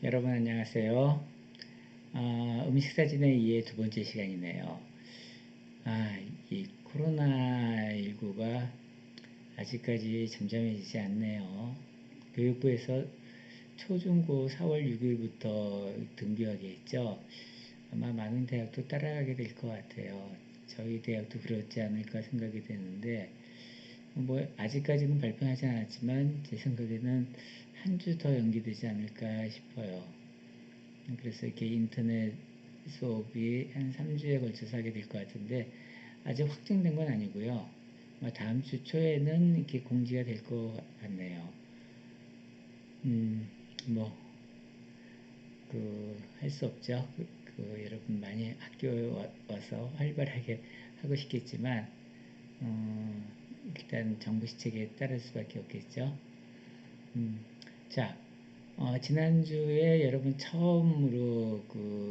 여러분 안녕하세요. 음식 사진의 이해 두 번째 시간이네요. 이 코로나19가 아직까지 잠잠해지지 않네요. 교육부에서 초중고 4월 6일부터 등교하게 했죠. 아마 많은 대학도 따라가게 될 것 같아요. 저희 대학도 그렇지 않을까 생각이 되는데, 뭐 아직까지는 발표하지 않았지만 제 생각에는 한 주 더 연기되지 않을까 싶어요. 그래서 이렇게 인터넷 수업이 한 3주에 걸쳐서 하게 될 것 같은데 아직 확정된 건 아니고요. 다음 주 초에는 이렇게 공지가 될 것 같네요. 뭐, 할 수 없죠. 여러분 많이 학교에 와서 활발하게 하고 싶겠지만, 어, 일단 정부 시책에 따를 수밖에 없겠죠. 음, 자, 지난주에 여러분 처음으로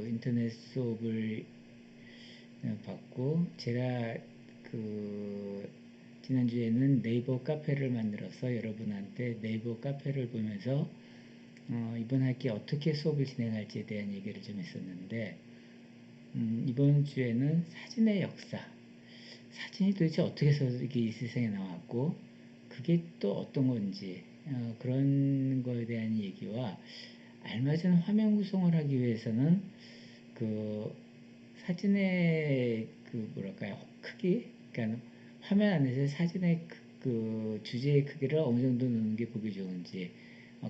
인터넷 수업을 받고 제가 그 지난주에는 네이버 카페를 만들어서 여러분한테 네이버 카페를 보면서 이번 학기 어떻게 수업을 진행할지에 대한 얘기를 좀 했었는데 이번 주에는 사진의 역사, 사진이 도대체 어떻게 해서 이게 이 세상에 나왔고 그게 또 어떤 건지 그런 거에 대한 얘기와 알맞은 화면 구성을 하기 위해서는 그 사진의 뭐랄까요 크기, 그러니까 화면 안에서 사진의 그 주제의 크기를 어느 정도 넣는 게 보기 좋은지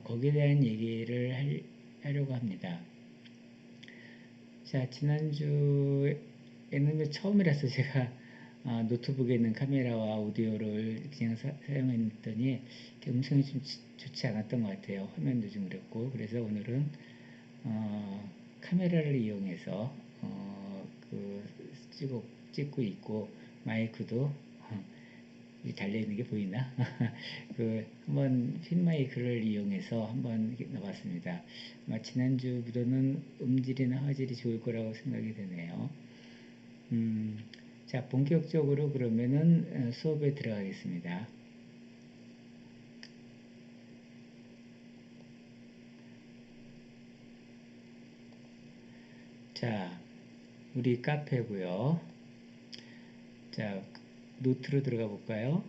거기에 대한 얘기를 하려고 합니다. 자, 지난주에는 처음이라서 제가 노트북에 있는 카메라와 오디오를 그냥 사용했더니 음성이 좀 좋지 않았던 것 같아요. 화면도 좀 그랬고 그래서 오늘은 카메라를 이용해서 그 찍고 있고 마이크도 달려있는 게 보이나? 한번 핀 마이크를 이용해서 한번 넣어봤습니다. 지난주보다는 음질이나 화질이 좋을 거라고 생각이 되네요. 자, 본격적으로 그러면은 수업에 들어가겠습니다. 자, 우리 카페고요. 자, 노트로 들어가 볼까요?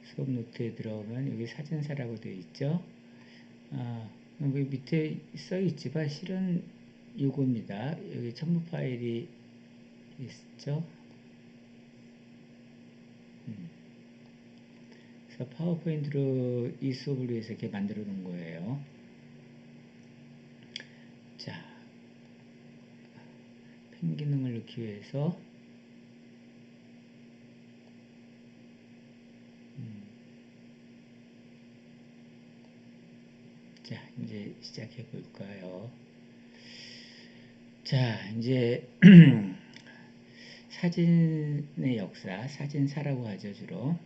수업 노트에 들어오면 여기 사진사라고 되어 있죠. 여기 밑에 써 있지만 실은 요겁니다. 여기 첨부 파일이 있죠. 그래서 파워포인트로 이 수업을 위해서 이렇게 만들어 놓은 거예요. 자, 펜 기능을 넣기 위해서 자, 이제 시작해 볼까요? 자, 이제 사진의 역사, 사진사라고 하죠, 주로.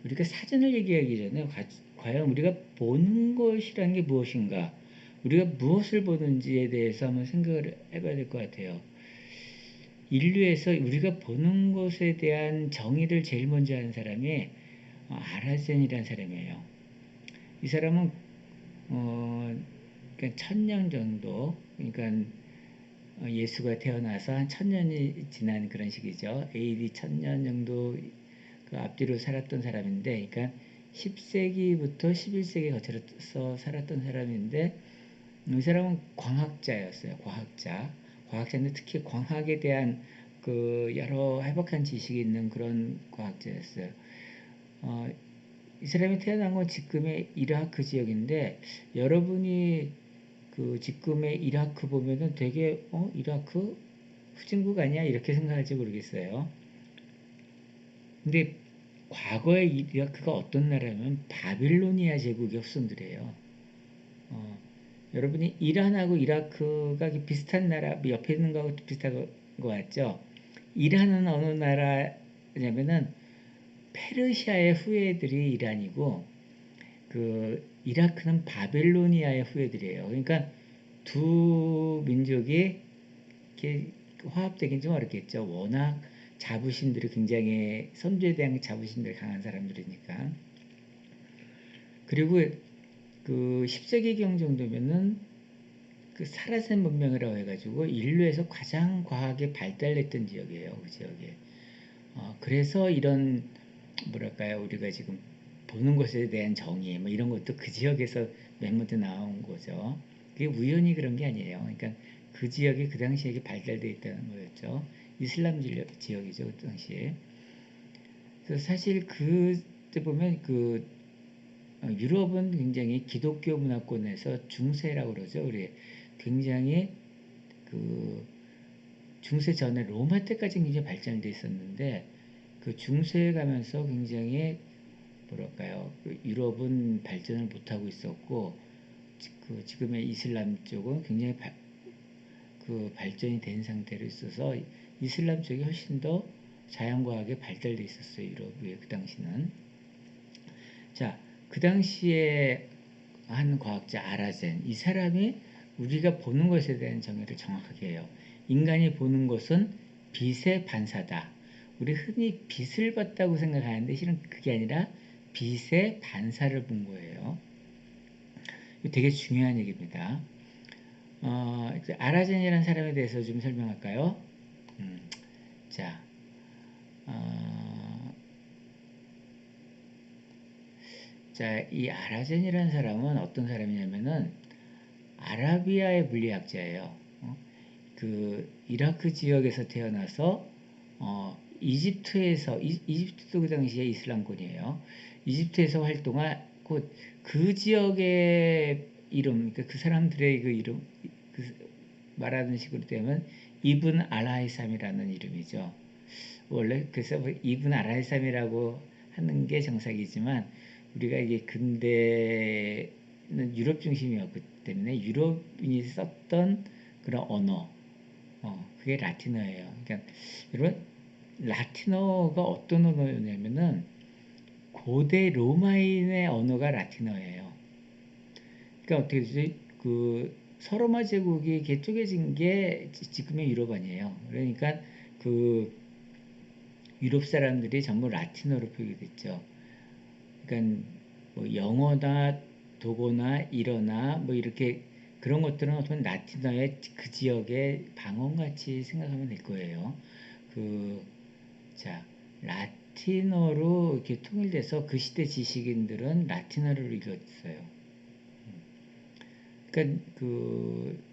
우리가 사진을 얘기하기 전에 과연 우리가 보는 것이란 게 무엇인가, 우리가 무엇을 보는지에 대해서 한번 생각을 해봐야 될 것 같아요. 인류에서 우리가 보는 것에 대한 정의를 제일 먼저 하는 사람이 아라젠이라는 사람이에요. 이 사람은 그러니까 1000년 정도, 그러니까 예수가 태어나서 한 1000년이 지난 그런 시기죠. AD 1000년 정도 그 앞뒤로 살았던 사람인데, 그러니까 10세기부터 11세기 거쳐서 살았던 사람인데, 이 사람은 광학자였어요. 과학자인데 특히 광학에 대한 여러 해박한 지식이 있는 그런 과학자였어요. 어, 이 사람이 태어난 건 지금의 이라크 지역인데, 여러분이 지금의 이라크 보면은 되게 이라크 후진국 아니야 이렇게 생각할지 모르겠어요. 근데 과거의 이라크가 어떤 나라면 바빌로니아 제국의 후손들이에요. 어, 여러분이 이란하고 이라크가 비슷한 나라, 뭐 옆에 있는 거하고 비슷한 거 같죠? 이란은 어느 나라냐면은 페르시아의 후예들이 이란이고 이라크는 바빌로니아의 후예들이에요. 그러니까 두 민족이 이렇게 화합되긴 좀 어렵겠죠. 워낙 자부심들이 굉장히 선조에 대한 자부심들이 강한 사람들이니까. 그리고 그 10세기경 정도면은 그 사라센 문명이라고 해가지고 인류에서 가장 과학이 발달했던 지역이에요. 그 지역에. 그래서 이런 뭐랄까요, 우리가 지금 보는 것에 대한 정의 뭐 이런 것도 그 지역에서 맨 먼저 나온 거죠. 그게 우연히 그런 게 아니에요. 그러니까 그 지역이 그 당시에 발달되어 있다는 거였죠. 이슬람 지역이죠, 그 당시에. 그래서 사실 그때 보면 그 유럽은 굉장히 기독교 문화권에서 중세라고 그러죠. 우리 굉장히 그 중세 전에 로마 때까지 굉장히 발전돼 있었는데 그 중세에 가면서 굉장히 뭐랄까요, 그 유럽은 발전을 못하고 있었고 그 지금의 이슬람 쪽은 굉장히 그 발전이 된 상태로 있어서 이슬람 쪽이 훨씬 더 자연과학에 발달돼 있었어요. 유럽에 그 당시는. 자, 그 당시에 한 과학자 아라젠, 이 사람이 우리가 보는 것에 대한 정의를 정확하게 해요. 인간이 보는 것은 빛의 반사다. 우리 흔히 빛을 봤다고 생각하는데 실은 그게 아니라 빛의 반사를 본 거예요. 이거 되게 중요한 얘기입니다. 아라젠이라는 사람에 대해서 좀 설명할까요? 자, 어, 자, 이 아라젠이라는 사람은 어떤 사람이냐면은 아라비아의 물리학자예요. 그 이라크 지역에서 태어나서 이집트에서 이집트도 그 당시에 이슬람권이에요. 이집트에서 활동하고 그 지역의 이름, 그러니까 그 사람들의 그 이름, 그 말하는 식으로 되면 이븐 알하이삼이라는 이름이죠. 원래 그래서 뭐 이븐 알하이삼이라고 하는 게 정석이지만 우리가 이게 근대는 유럽 중심이었기 때문에 유럽인이 썼던 그런 언어, 그게 라틴어예요. 그러니까 여러분 라틴어가 어떤 언어냐면은 고대 로마인의 언어가 라틴어예요. 그러니까 어떻게 되지? 그 서로마 제국이 이렇게 쪼개진 게 지금의 유럽 아니에요. 그러니까 그 유럽 사람들이 전부 라틴어로 표기됐죠. 그러니까 뭐 영어나 독어나 일어나 뭐 이렇게 그런 것들은 어떤 라틴어의 그 지역의 방언같이 생각하면 될 거예요. 그, 자, 라틴어로 이렇게 통일돼서 그 시대 지식인들은 라틴어를 읽었어요. 그러니까 그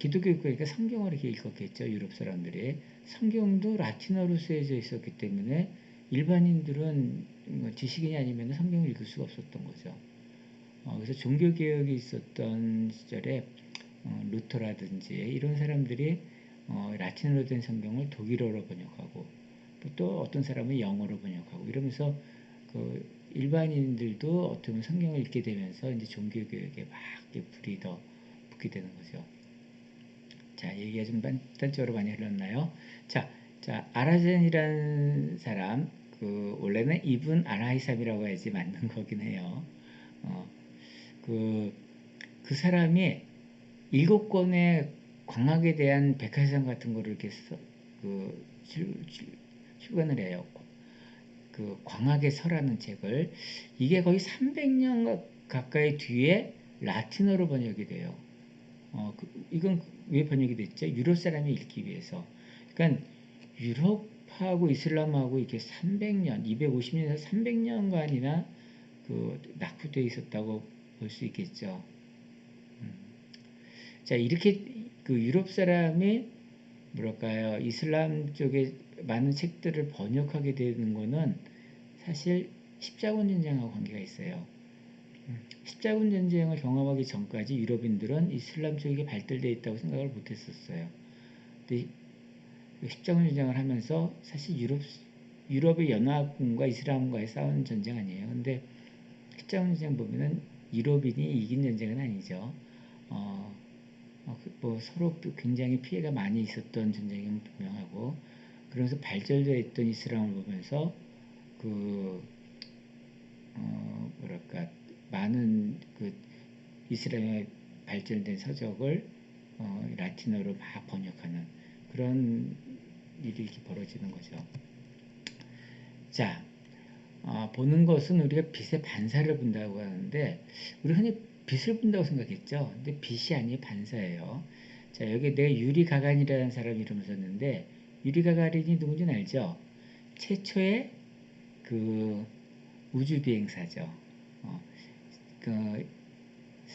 기독교 교회니까 성경을 이렇게 읽었겠죠. 유럽 사람들이. 성경도 라틴어로 쓰여져 있었기 때문에 일반인들은 뭐 지식인이 아니면 성경을 읽을 수가 없었던 거죠. 그래서 종교개혁이 있었던 시절에 루터라든지 이런 사람들이 라틴어로 된 성경을 독일어로 번역하고 또 어떤 사람은 영어로 번역하고 이러면서 그 일반인들도 어떻게 보면 성경을 읽게 되면서 이제 종교개혁에 막 불이 더 붙게 되는 거죠. 자, 얘기가 좀 단적으로 많이 흘렀나요? 아라젠이라는 사람, 그, 원래는 이분 아라이삼이라고 해야지 맞는 거긴 해요. 어, 그, 그 사람이 7권의 광학에 대한 백화사전 같은 거를 이렇게 그, 출간을 해요. 그, 광학의 서라는 책을. 이게 거의 300년 가까이 뒤에 라틴어로 번역이 돼요. 이건 왜 번역이 됐죠? 유럽 사람이 읽기 위해서. 그러니까 유럽하고 이슬람하고 이렇게 300년, 250년에서 300년간이나 그 낙후되어 있었다고 볼 수 있겠죠. 자, 이렇게 그 유럽 사람이 뭐랄까요, 이슬람 쪽에 많은 책들을 번역하게 되는 거는 사실 십자군 전쟁하고 관계가 있어요. 십자군 전쟁을 경험하기 전까지 유럽인들은 이슬람 쪽이 발달되어 있다고 생각을 못했었어요. 근데 십자군 전쟁을 하면서 사실 유럽의 연합군과 이슬람과의 싸우는 전쟁 아니에요. 근데 십자군 전쟁 보면은 유럽인이 이긴 전쟁은 아니죠. 어, 뭐 서로 굉장히 피해가 많이 있었던 전쟁은 분명하고 그러면서 발전되어 있던 이슬람을 보면서 그 뭐랄까 많은 그 이슬람의 발전된 서적을 라틴어로 막 번역하는 그런 일이 이렇게 벌어지는 거죠. 자, 보는 것은 우리가 빛의 반사를 본다고 하는데 우리 흔히 빛을 본다고 생각했죠. 근데 빛이 아니에요. 반사예요. 자, 여기 내가 유리 가간이라는 사람 이름 썼는데 유리 가가린이 누군지는 알죠? 최초의 그 우주 비행사죠. 어, 그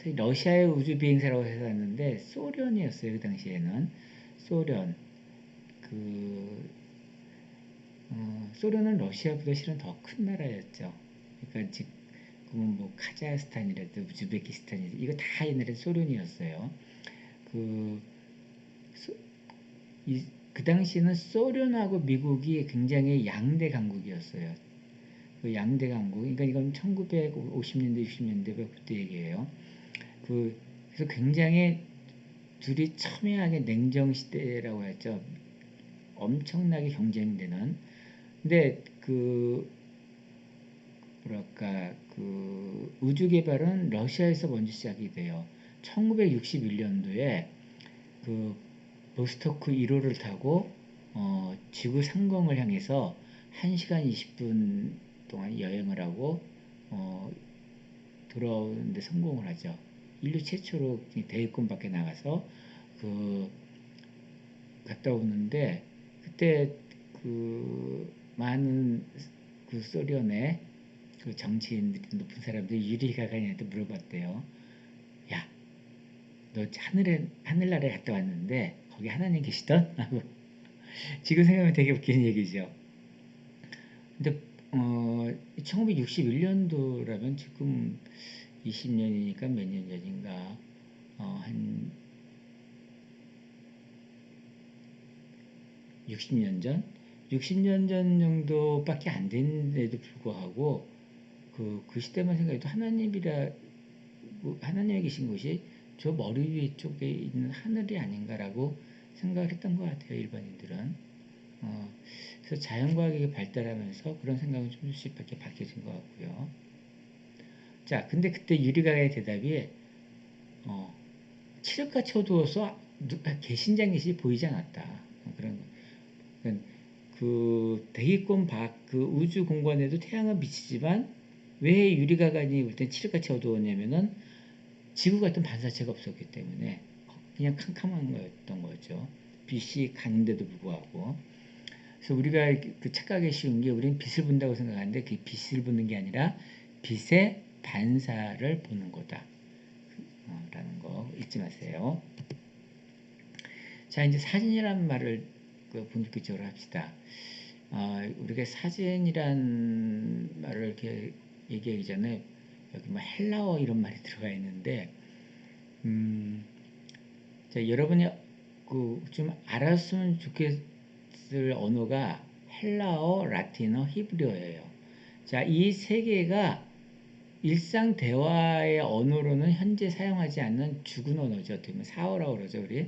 러시아의 우주 비행사라고 해서 왔는데 소련이었어요. 그 당시에는 소련 그 소련은 러시아보다 실은 더 큰 나라였죠. 그러니까 지금은 뭐 카자흐스탄이라도 우즈베키스탄이라도 이거 다 옛날에 소련이었어요. 그, 소, 그 당시에는 소련하고 미국이 굉장히 양대 강국이었어요. 그 양대 강국. 그러니까 이건 1950년대, 60년대 그때 얘기예요. 그래서 굉장히 둘이 첨예하게 냉정 시대라고 했죠. 엄청나게 경쟁되는. 근데 뭐랄까 우주 개발은 러시아에서 먼저 시작이 돼요. 1961년도에 그 보스토크 1호를 타고 지구 상공을 향해서 1시간 20분 동안 여행을 하고 어, 돌아오는데 성공을 하죠. 인류 최초로 대기권 밖에 나가서 그 갔다 오는데 그때 많은 소련의 정치인들이 높은 사람들이 유리 가가린한테 물어봤대요. 야, 너 하늘나라에 갔다 왔는데 거기 하나님 계시던? 하고 지금 생각하면 되게 웃기는 얘기죠. 근데 1961년도라면 지금 20년이니까 몇 년 전인가 한 60년 전? 60년 전 정도밖에 안 됐는데도 불구하고 그 시대만 생각해도 하나님이 계신 곳이 저 머리 위 쪽에 있는 하늘이 아닌가라고 생각을 했던 것 같아요. 일반인들은. 그래서 자연과학이 발달하면서 그런 생각은 조금씩 밖에 바뀌어진 것 같고요. 자, 근데 그때 유리가의 대답이 칠흑같이 어두워서 개신장릿이 보이지 않았다. 그런 거. 그러니까 그 대기권 밖, 그 우주 공간에도 태양은 비치지만 왜 유리가간이 볼 땐 칠흑같이 어두웠냐면은 지구 같은 반사체가 없었기 때문에 그냥 캄캄한 거였던 거죠. 빛이 가는데도 불구하고. 그래서 우리가 착각하기 쉬운 게 우리는 빛을 본다고 생각하는데 그 빛을 보는 게 아니라 빛의 반사를 보는 거다. 라는 거 잊지 마세요. 자, 이제 사진이라는 말을 본격적으로 합시다. 우리가 사진이란 말을 이렇게 얘기하기 전에 여기 뭐 헬라어 이런 말이 들어가 있는데, 자, 여러분이 좀 알았으면 좋겠을 언어가 헬라어, 라틴어, 히브리어예요. 자, 이 세 개가 일상 대화의 언어로는 현재 사용하지 않는 죽은 언어죠. 어떻게 보면 사어라고 그러죠, 우리.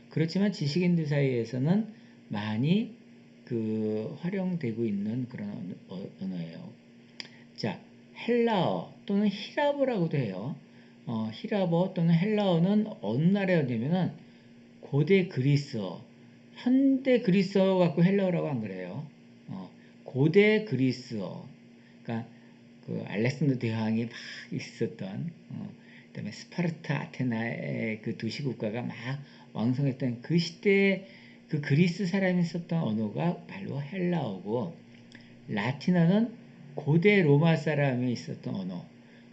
그렇지만 지식인들 사이에서는 많이 활용되고 있는 그런 언어예요. 자, 헬라어 또는 히라보라고도 해요. 히라보 또는 헬라어는 어느 나라였냐면은 고대 그리스어, 현대 그리스어 갖고 헬라어라고 안 그래요. 고대 그리스어, 그러니까 알렉산더 대왕이 막 있었던, 그다음에 스파르타, 아테나의 그 도시국가가 막 왕성했던 그 시대에 그 그리스 사람이 썼던 언어가 바로 헬라어고, 라틴어는 고대 로마 사람이 있었던 언어.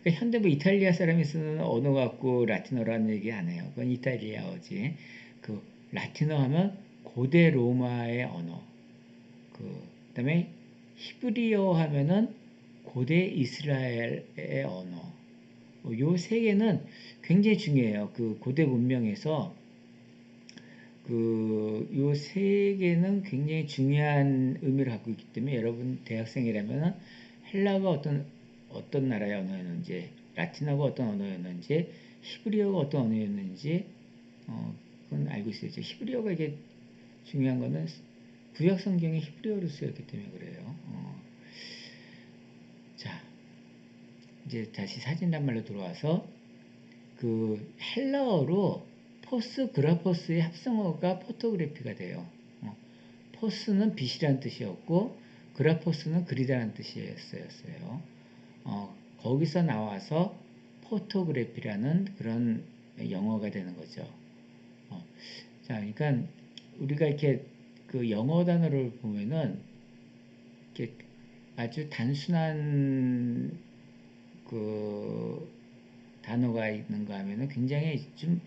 그러니까 현대 뭐 이탈리아 사람이 쓰는 언어 갖고 라틴어라는 얘기 안 해요. 그건 이탈리아어지. 라틴어 하면 고대 로마의 언어. 그다음에 히브리어 하면은 고대 이스라엘의 언어. 요 세 개는 굉장히 중요해요. 고대 문명에서 요 세 개는 굉장히 중요한 의미를 갖고 있기 때문에 여러분 대학생이라면 헬라가 어떤 나라의 언어였는지, 라틴어가 어떤 언어였는지, 히브리어가 어떤 언어였는지 그건 알고 있어야죠. 히브리어가 이게 중요한 거는 구약 성경에 히브리어로 쓰였기 때문에 그래요. 자, 이제 다시 사진 단말로 들어와서 헬라어로 포스그라퍼스의 합성어가 포토그래피가 돼요. 포스는 빛이라는 뜻이었고 그라포스는 그리다라는 뜻이었어요. 거기서 나와서 포토그래피라는 그런 영어가 되는 거죠. 자, 그러니까 우리가 이렇게 그 영어 단어를 보면은 이렇게 아주 단순한 그 단어가 있는가 하면은 굉장히 좀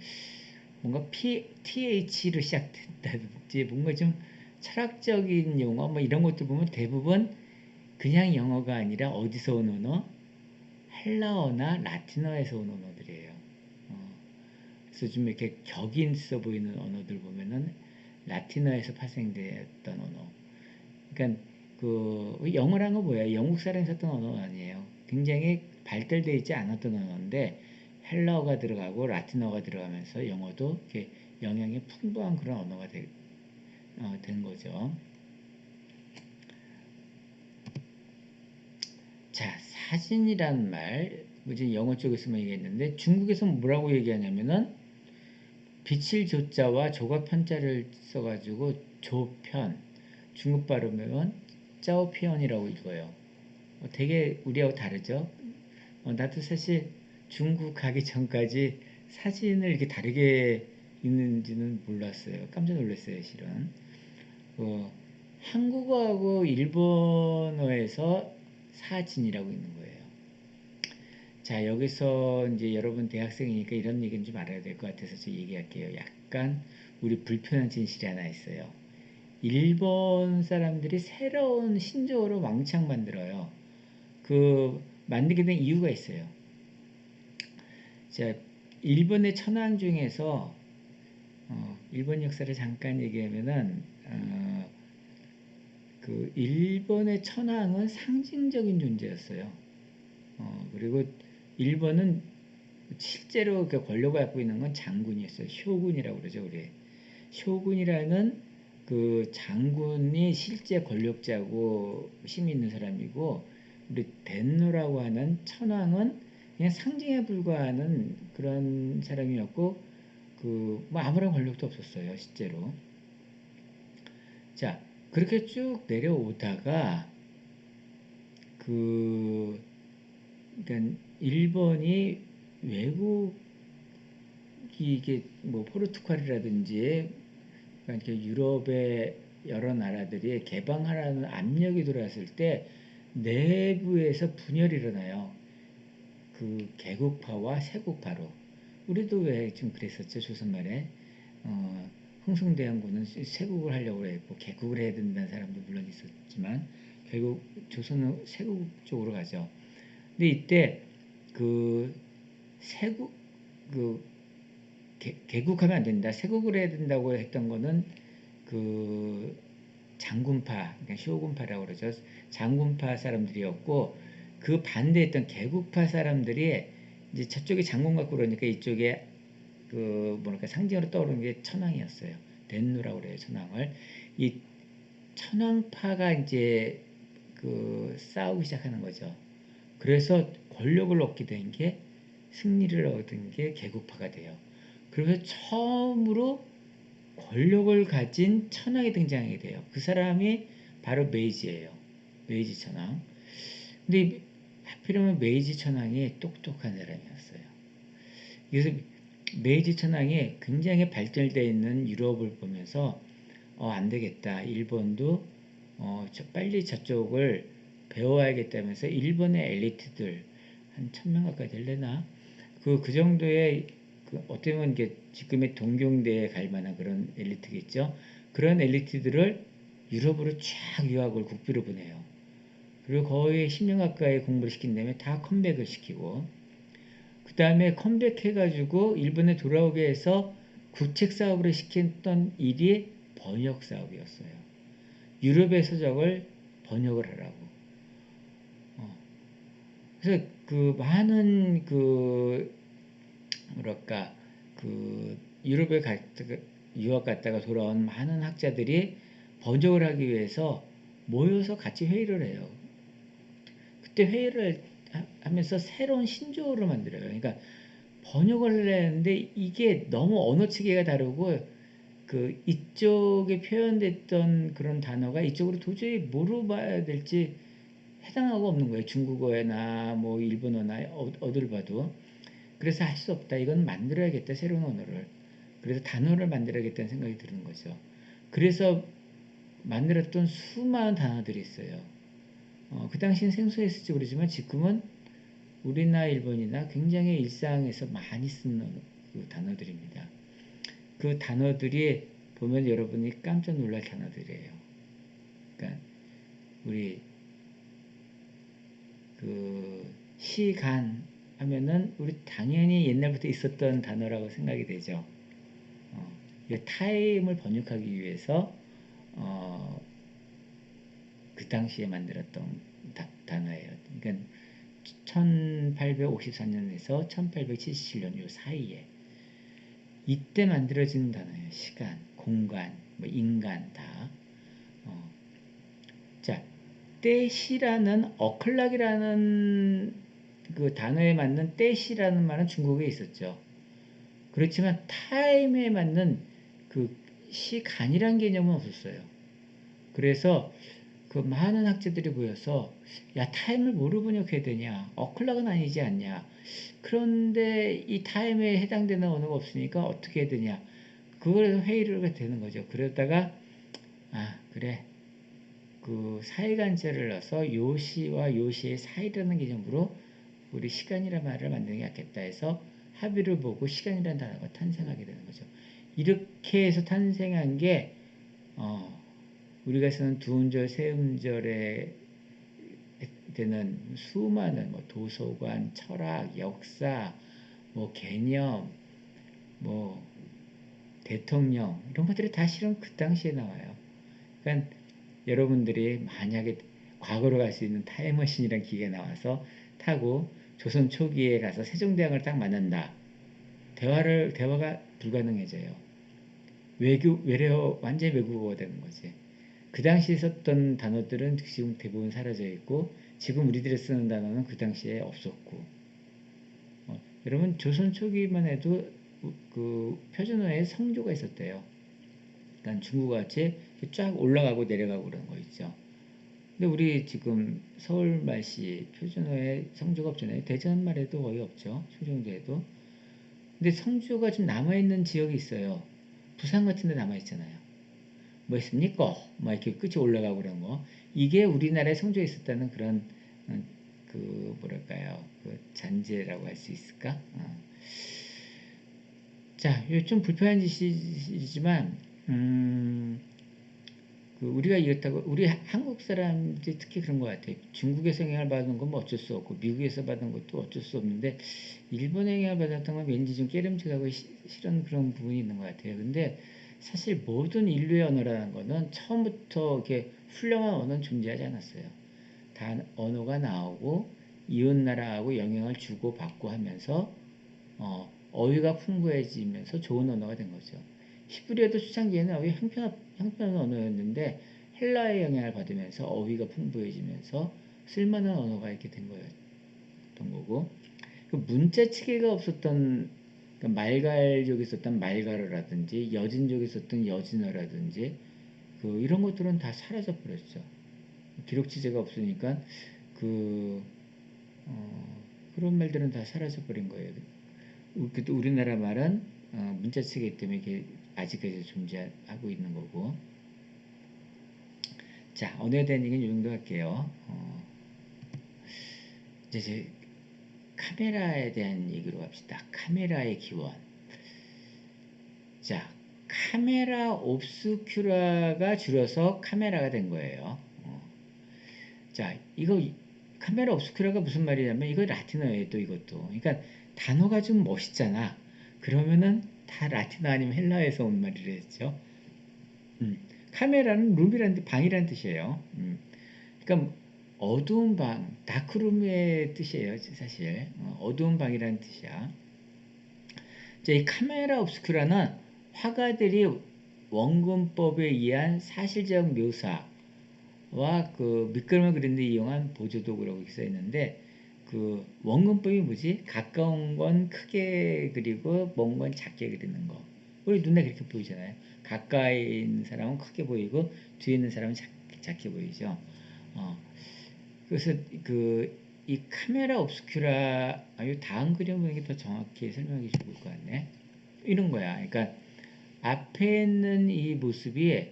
뭔가 TH로 시작된다든지 뭔가 좀 철학적인 용어 뭐 이런 것들 보면 대부분 그냥 영어가 아니라 어디서 온 언어? 헬라어나 라틴어에서 온 언어들이에요. 그래서 좀 이렇게 격이 있어 보이는 언어들 보면은 라틴어에서 파생되었던 언어. 그러니까 그 영어란 건 뭐예요? 영국 사람이 썼던 언어 아니에요. 굉장히 발달되어 있지 않았던 언어인데 헬라어가 들어가고 라틴어가 들어가면서 영어도 이렇게 영향이 풍부한 그런 언어가 된 거죠. 자, 사진이란 말, 이제 영어 쪽에서만 얘기했는데 중국에서는 뭐라고 얘기하냐면은 빛을 조자와 조가 편자를 써가지고 조편, 중국 발음은 짜오피언이라고 읽어요. 되게 우리하고 다르죠? 나도 사실 중국 가기 전까지 사진을 이렇게 다르게 읽는지는 몰랐어요. 깜짝 놀랐어요, 실은. 어, 한국어하고 일본어에서 사진이라고 있는 거예요. 자, 여기서 이제 여러분 대학생이니까 이런 얘기는 좀 알아야 될 것 같아서 좀 얘기할게요. 약간 우리 불편한 진실이 하나 있어요. 일본 사람들이 새로운 신조어로 왕창 만들어요. 그 만들게 된 이유가 있어요. 자, 일본의 천황 중에서 일본 역사를 잠깐 얘기하면은 그 일본의 천황은 상징적인 존재였어요. 그리고 일본은 실제로 그 권력을 갖고 있는 건 장군이었어요. 쇼군이라고 그러죠, 우리. 쇼군이라는 그 장군이 실제 권력자고 힘이 있는 사람이고, 우리 덴노라고 하는 천황은 그냥 상징에 불과하는 그런 사람이었고, 그, 뭐 아무런 권력도 없었어요, 실제로. 자, 그렇게 쭉 내려오다가, 그, 그러니까 일본이 외국이 이게 뭐 포르투갈이라든지 그러니까 이렇게 유럽의 여러 나라들이 개방하라는 압력이 들어왔을 때 내부에서 분열이 일어나요. 그 개국파와 세국파로. 우리도 왜 좀 그랬었죠, 조선 말에. 흥숭대원군은 세국을 하려고 했고 개국을 해야 된다는 사람도 물론 있었지만 결국 조선은 세국 쪽으로 가죠. 근데 이때 그 세국 그 개국하면 안 된다. 세국을 해야 된다고 했던 거는 그 장군파, 그러니까 쇼군파라고 그러죠. 장군파 사람들이었고 그 반대했던 개국파 사람들이 이제 저쪽에 장군 갖고 그러니까 이쪽에 그 뭐랄까 상징으로 떠오르는 게 천황이었어요. 덴누라고 그래요. 천황을 이 천황파가 이제 그 싸우기 시작하는 거죠. 그래서 권력을 얻게 된 게 승리를 얻은 게 개국파가 돼요. 그래서 처음으로 권력을 가진 천황이 등장하게 돼요. 그 사람이 바로 메이지예요. 메이지 천황. 근데 하필이면 메이지 천황이 똑똑한 사람이었어요. 그래서 메이지 천황이 굉장히 발달되어 있는 유럽을 보면서 안 되겠다. 일본도 빨리 저쪽을 배워야겠다면서 일본의 엘리트들 한 1000명 가까이 될래나? 그 정도의 어떻게 보면 이게 지금의 동경대에 갈 만한 그런 엘리트겠죠. 그런 엘리트들을 유럽으로 쫙 유학을 국비로 보내요. 그리고 거의 10년 가까이 공부를 시킨 다음에 다 컴백을 시키고 그 다음에 컴백해가지고 일본에 돌아오게 해서 구책 사업을 시켰던 일이 번역 사업이었어요. 유럽의 서적을 번역을 하라고. 어. 그래서 그 많은 그 뭐랄까 그 유럽에 유학 갔다가 돌아온 많은 학자들이 번역을 하기 위해서 모여서 같이 회의를 해요. 그때 회의를 하면서 새로운 신조어를 만들어요. 그러니까 번역을 하려는데 이게 너무 언어 체계가 다르고 그 이쪽에 표현됐던 그런 단어가 이쪽으로 도저히 뭐로 봐야 될지 해당하고 없는 거예요. 중국어나 뭐 일본어나 어딜 봐도. 그래서 할 수 없다. 이건 만들어야겠다. 새로운 언어를. 그래서 단어를 만들어야겠다는 생각이 드는 거죠. 그래서 만들었던 수많은 단어들이 있어요. 그 당시엔 생소했을지 모르지만 지금은 우리나 일본이나 굉장히 일상에서 많이 쓰는 그 단어들입니다. 그 단어들이 보면 여러분이 깜짝 놀랄 단어들이에요. 그러니까 우리 그 시간 하면은 우리 당연히 옛날부터 있었던 단어라고 생각이 되죠. 이 타임을 번역하기 위해서 어, 그 당시에 만들었던 단어예요. 그러니까 1854년에서 1877년 요 사이에 이때 만들어진 단어예요. 시간, 공간, 뭐 인간 다. 자, 떼시라는 어클락이라는 그 단어에 맞는 떼시라는 말은 중국에 있었죠. 그렇지만 타임에 맞는 그 시간이란 개념은 없었어요. 그래서 그 많은 학자들이 모여서 야 타임을 뭐로 번역해야 되냐? 어클락은 아니지 않냐? 그런데 이 타임에 해당되는 언어가 없으니까 어떻게 해야 되냐? 그걸 회의를 하게 되는 거죠. 그러다가 아 그래 그 사이간자를 넣어서 요시와 요시의 사이라는 개념으로 우리 시간이라는 말을 만드는 게 낫겠다 해서 합의를 보고 시간이라는 단어가 탄생하게 되는 거죠. 이렇게 해서 탄생한 게 우리가 쓰는 두 음절, 세 음절에 되는 수많은 뭐 도서관, 철학, 역사, 뭐 개념, 뭐 대통령 이런 것들이 다 실은 그 당시에 나와요. 그러니까 여러분들이 만약에 과거로 갈 수 있는 타임머신이라는 기계가 나와서 타고 조선 초기에 가서 세종대왕을 딱 만난다. 대화가 불가능해져요. 외래어, 완전히 외국어가 되는 거지. 그 당시에 썼던 단어들은 지금 대부분 사라져 있고, 지금 우리들이 쓰는 단어는 그 당시에 없었고. 여러분, 조선 초기만 해도 그 표준어에 성조가 있었대요. 그러니까 중국같이 쫙 올라가고 내려가고 그런 거 있죠. 근데 우리 지금 서울말씨 표준어에 성조가 없잖아요. 대전말에도 거의 없죠. 초정도에도. 근데 성조가 좀 남아있는 지역이 있어요. 부산 같은 데 남아있잖아요. 뭐 있습니까? 막 이렇게 끝이 올라가고 그런 거. 이게 우리나라에 성조에 있었다는 그런, 그, 뭐랄까요. 그 잔재라고 할 수 있을까? 자, 이거 좀 불편한 짓이지만, 그 우리가 이렇다고 우리 한국 사람들이 특히 그런 것 같아요. 중국에서 영향을 받은 건 뭐 어쩔 수 없고 미국에서 받은 것도 어쩔 수 없는데 일본에 영향을 받았던 건 왠지 좀 깨름직하고 싫은 그런 부분이 있는 것 같아요. 근데 사실 모든 인류의 언어라는 거는 처음부터 이렇게 훌륭한 언어는 존재하지 않았어요. 다 언어가 나오고 이웃 나라하고 영향을 주고 받고 하면서 어휘가 풍부해지면서 좋은 언어가 된 거죠. 히브리어도 초창기에는 어휘 형편없는 언어였는데 헬라의 영향을 받으면서 어휘가 풍부해지면서 쓸만한 언어가 이렇게 된 거였던 거고 그 문자 체계가 없었던 그러니까 말갈족이 썼던 말갈어라든지 여진족이 썼던 여진어라든지 그 이런 것들은 다 사라져 버렸죠. 기록 체제가 없으니까 그 그런 말들은 다 사라져 버린 거예요. 우리나라 말은 문자체계 때문에 이게 아직까지 존재하고 있는 거고. 자, 언어에 대한 얘기는 이 정도 할게요. 이제 카메라에 대한 얘기로 갑시다. 카메라의 기원. 자, 카메라 옵스큐라가 줄여서 카메라가 된 거예요. 자, 이거 카메라 옵스큐라가 무슨 말이냐면 이거 라틴어예요. 또 이것도. 그러니까 단어가 좀 멋있잖아. 그러면은 다 라틴어 아니면 헬라에서 온 말이랬죠. 카메라는 룸이라는 방이라는 뜻이에요. 그러니까 어두운 방, 다크룸의 뜻이에요. 사실 어두운 방이라는 뜻이야. 자, 이 카메라 옵스큐라는 화가들이 원근법에 의한 사실적 묘사와 그 밑그림을 그리는 데 이용한 보조도구라고 이렇게 써 있는데 그 원근법이 뭐지? 가까운 건 크게 그리고 먼 건 작게 그리는 거. 우리 눈에 그렇게 보이잖아요. 가까이 있는 사람은 크게 보이고 뒤에 있는 사람은 작게 보이죠. 어, 그래서 이 카메라 옵스큐라, 이 다음 그림 보는 게 더 정확히 설명하기 좋을 것 같네. 이런 거야. 그러니까 앞에 있는 이 모습이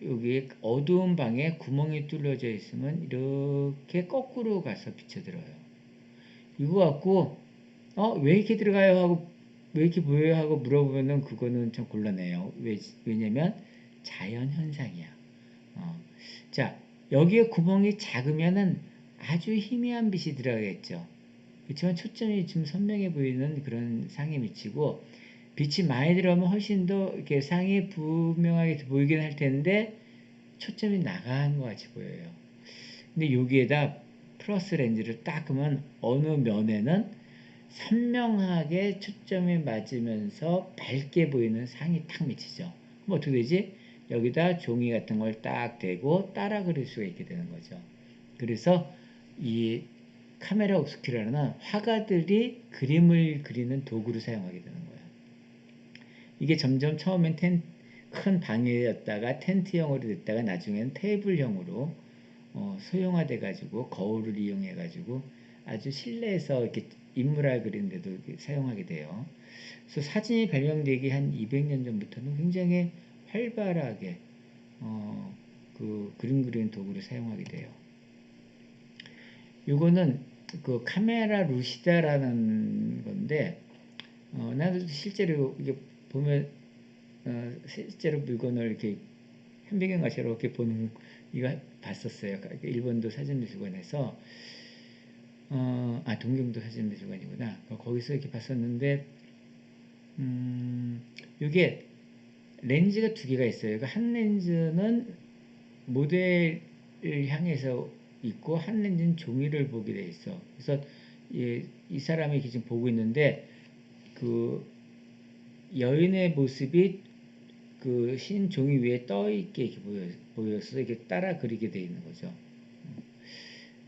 여기 어두운 방에 구멍이 뚫려져 있으면 이렇게 거꾸로 가서 비쳐들어요. 이거 갖고 왜 이렇게 들어가요 하고 왜 이렇게 보여요 하고 물어보면은 그거는 좀 곤란해요. 왜냐면 자연 현상이야. 어. 자, 여기에 구멍이 작으면은 아주 희미한 빛이 들어가겠죠. 그렇지만 초점이 좀 선명해 보이는 그런 상에 미치고, 빛이 많이 들어가면 훨씬 더 이렇게 상이 분명하게 보이긴 할 텐데 초점이 나간 것 같이 보여요. 근데 여기에다 플러스 렌즈를 딱 그러면 어느 면에는 선명하게 초점이 맞으면서 밝게 보이는 상이 탁 미치죠. 그럼 어떻게 되지? 여기다 종이 같은 걸 딱 대고 따라 그릴 수가 있게 되는 거죠. 그래서 이 카메라 옵스큐라는 화가들이 그림을 그리는 도구로 사용하게 되는 거예요. 이게 점점 처음엔 큰 방이었다가 텐트형으로 됐다가 나중에는 테이블형으로 소형화돼 가지고 거울을 이용해 가지고 아주 실내에서 이렇게 인물을 그리는데도 사용하게 돼요. 그래서 사진이 발명되기 한 200년 전부터는 굉장히 활발하게 그 그림 그리는 도구를 사용하게 돼요. 요거는 그 카메라 루시다라는 건데 나도 실제로 이게 보면 실제로 물건을 이렇게 현미경같이 이렇게 보는 이거 봤었어요. 일본도 사진미술관에서 동경도 사진미술관이구나. 거기서 이렇게 봤었는데 이게 렌즈가 두 개가 있어요. 한 렌즈는 모델을 향해서 있고 한 렌즈는 종이를 보게 돼 있어. 그래서 이 사람이 지금 보고 있는데 그 여인의 모습이 그 흰 종이 위에 떠 있게 이렇게 보여서 이렇게 따라 그리게 돼 있는 거죠.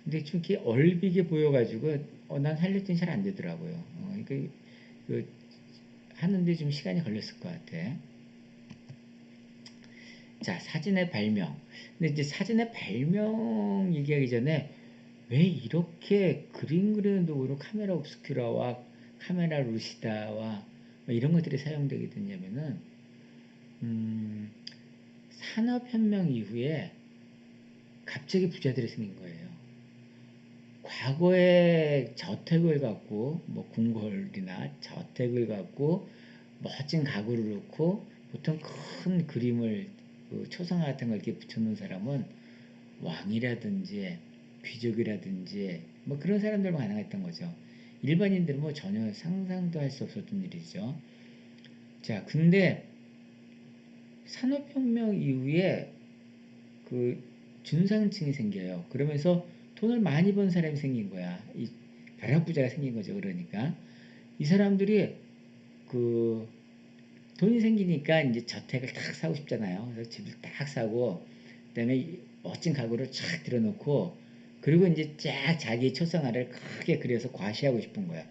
근데 좀 이렇게 얼비게 보여가지고 난 살렸더니 잘 안 되더라고요. 그러니까 그 하는데 좀 시간이 걸렸을 것 같아. 자, 사진의 발명. 근데 이제 사진의 발명 얘기하기 전에 왜 이렇게 그림 그리는 도구로 카메라 옵스큐라와 카메라 루시다와 뭐 이런 것들이 사용되게 됐냐면은 산업혁명 이후에 갑자기 부자들이 생긴 거예요. 과거에 저택을 갖고 뭐 궁궐이나 저택을 갖고 멋진 가구를 놓고 보통 큰 그림을 초상 같은 걸 이렇게 붙여놓은 사람은 왕이라든지 귀족이라든지 뭐 그런 사람들만 가능했던 거죠. 일반인들은 뭐 전혀 상상도 할 수 없었던 일이죠. 자, 근데 산업혁명 이후에 그 중산층이 생겨요. 그러면서 돈을 많이 번 사람이 생긴 거야. 이 벼락부자가 생긴 거죠. 그러니까 이 사람들이 그 돈이 생기니까 이제 저택을 딱 사고 싶잖아요. 그래서 집을 딱 사고 그다음에 멋진 가구를 쫙 들여놓고 그리고 이제 쫙 자기 초상화를 크게 그려서 과시하고 싶은 거야.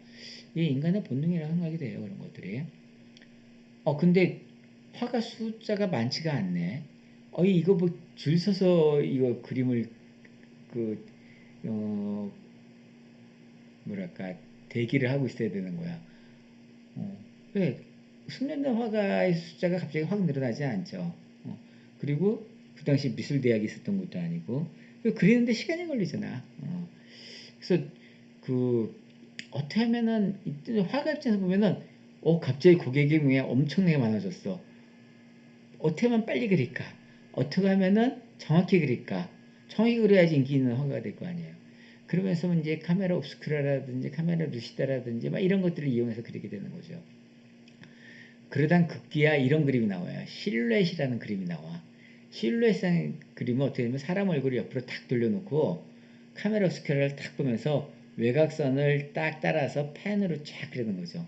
이게 인간의 본능이라고 생각이 돼요. 그런 것들이. 근데 화가 숫자가 많지가 않네. 이거 뭐 줄 서서 이거 그림을 그, 어, 뭐랄까, 대기를 하고 있어야 되는 거야. 왜? 숙련된 화가의 숫자가 갑자기 확 늘어나지 않죠. 그리고 그 당시 미술대학이 있었던 것도 아니고, 그리는데 시간이 걸리잖아. 그래서 그, 어떻게 하면은, 화가 입장에서 보면은, 갑자기 고객이 그냥 엄청나게 많아졌어. 어떻게 하면 빨리 그릴까? 어떻게 하면은 정확히 그릴까? 정확히 그려야지 인기 있는 화가가 될 거 아니에요. 그러면서 이제 카메라 옵스큐라라든지 카메라 루시다라든지 막 이런 것들을 이용해서 그리게 되는 거죠. 그러단 급기야 이런 그림이 나와요. 실루엣이라는 그림이 나와. 실루엣이라는 그림은 어떻게 되면 사람 얼굴을 옆으로 탁 돌려놓고 카메라 옵스큐라를 탁 보면서 외곽선을 딱 따라서 펜으로 쫙 그리는 거죠.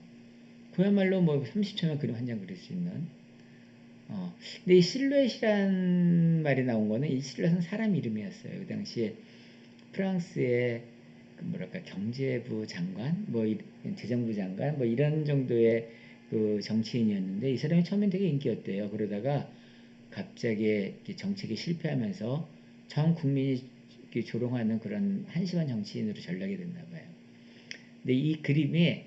그야말로 뭐 30초면 그림 한 장 그릴 수 있는 근데 이 실루엣이란 말이 나온 거는 이 실루엣은 사람 이름이었어요. 그 당시에 프랑스의 그 뭐랄까 경제부 장관, 뭐 재정부 장관, 뭐 이런 정도의 그 정치인이었는데 이 사람이 처음엔 되게 인기였대요. 그러다가 갑자기 이렇게 정책에 실패하면서 전 국민이 이렇게 조롱하는 그런 한심한 정치인으로 전락이 됐나 봐요. 근데 이 그림이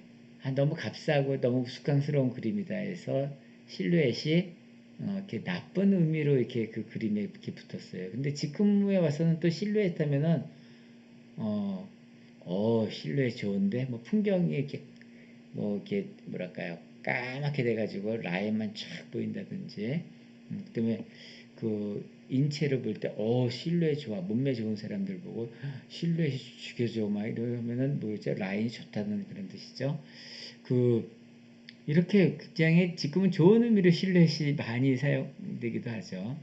너무 값싸고 너무 우스꽝스러운 그림이다 해서 실루엣이 이렇게 나쁜 의미로 이렇게 그 그림에 이렇게 붙었어요. 근데 지금에 와서는 또 실루엣 하면은 어, 실루엣 좋은데 뭐 풍경이 이렇게 뭐 이렇게 뭐랄까요 까맣게 돼가지고 라인만 쫙 보인다든지 그다음에 그 인체를 볼 때 실루엣 좋아 몸매 좋은 사람들 보고 실루엣이 죽여줘 막 이러면은 뭐죠 라인이 좋다는 그런 뜻이죠. 그 이렇게 굉장히 지금은 좋은 의미로 실루엣이 많이 사용되기도 하죠.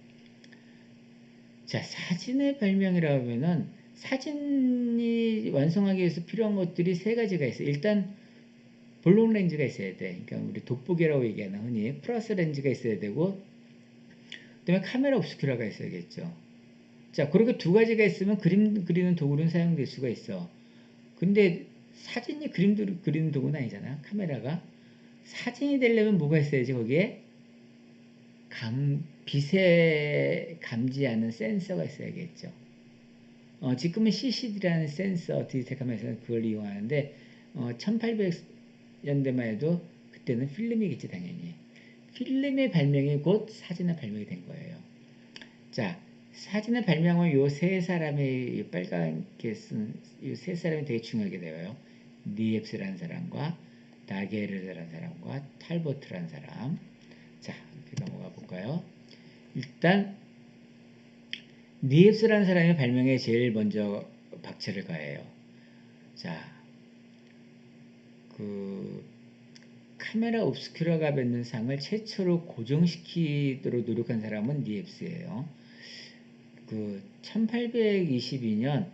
자, 사진의 발명이라고 하면은 사진이 완성하기 위해서 필요한 것들이 세 가지가 있어요. 일단 볼록 렌즈가 있어야 돼. 그러니까 우리 돋보기라고 얘기하는 흔히 플러스 렌즈가 있어야 되고 그다음에 카메라 옵스큐라가 있어야겠죠. 자, 그렇게 두 가지가 있으면 그림 그리는 도구는 사용될 수가 있어. 근데 사진이 그림 그리는 도구는 아니잖아. 카메라가. 사진이 되려면 뭐가 있어야지 거기에? 빛에 감지하는 센서가 있어야겠죠. 지금은 CCD라는 센서 디지털카메라에서 그걸 이용하는데 1800년대만 해도 그때는 필름이겠지 당연히. 필름의 발명이 곧 사진의 발명이 된 거예요. 자, 사진의 발명은 요 세 사람의 빨갛게 쓴 이 세 사람이 되게 중요하게 되어요. 니엡스라는 사람과 다게르라는 사람과 탈보트라는 사람. 자, 이렇게 넘어가 볼까요? 일단 니엡스라는 사람이 발명에 제일 먼저 박차를 가해요. 자, 그 카메라 옵스큐라가 받는 상을 최초로 고정시키도록 노력한 사람은 니엡스예요. 그 1822년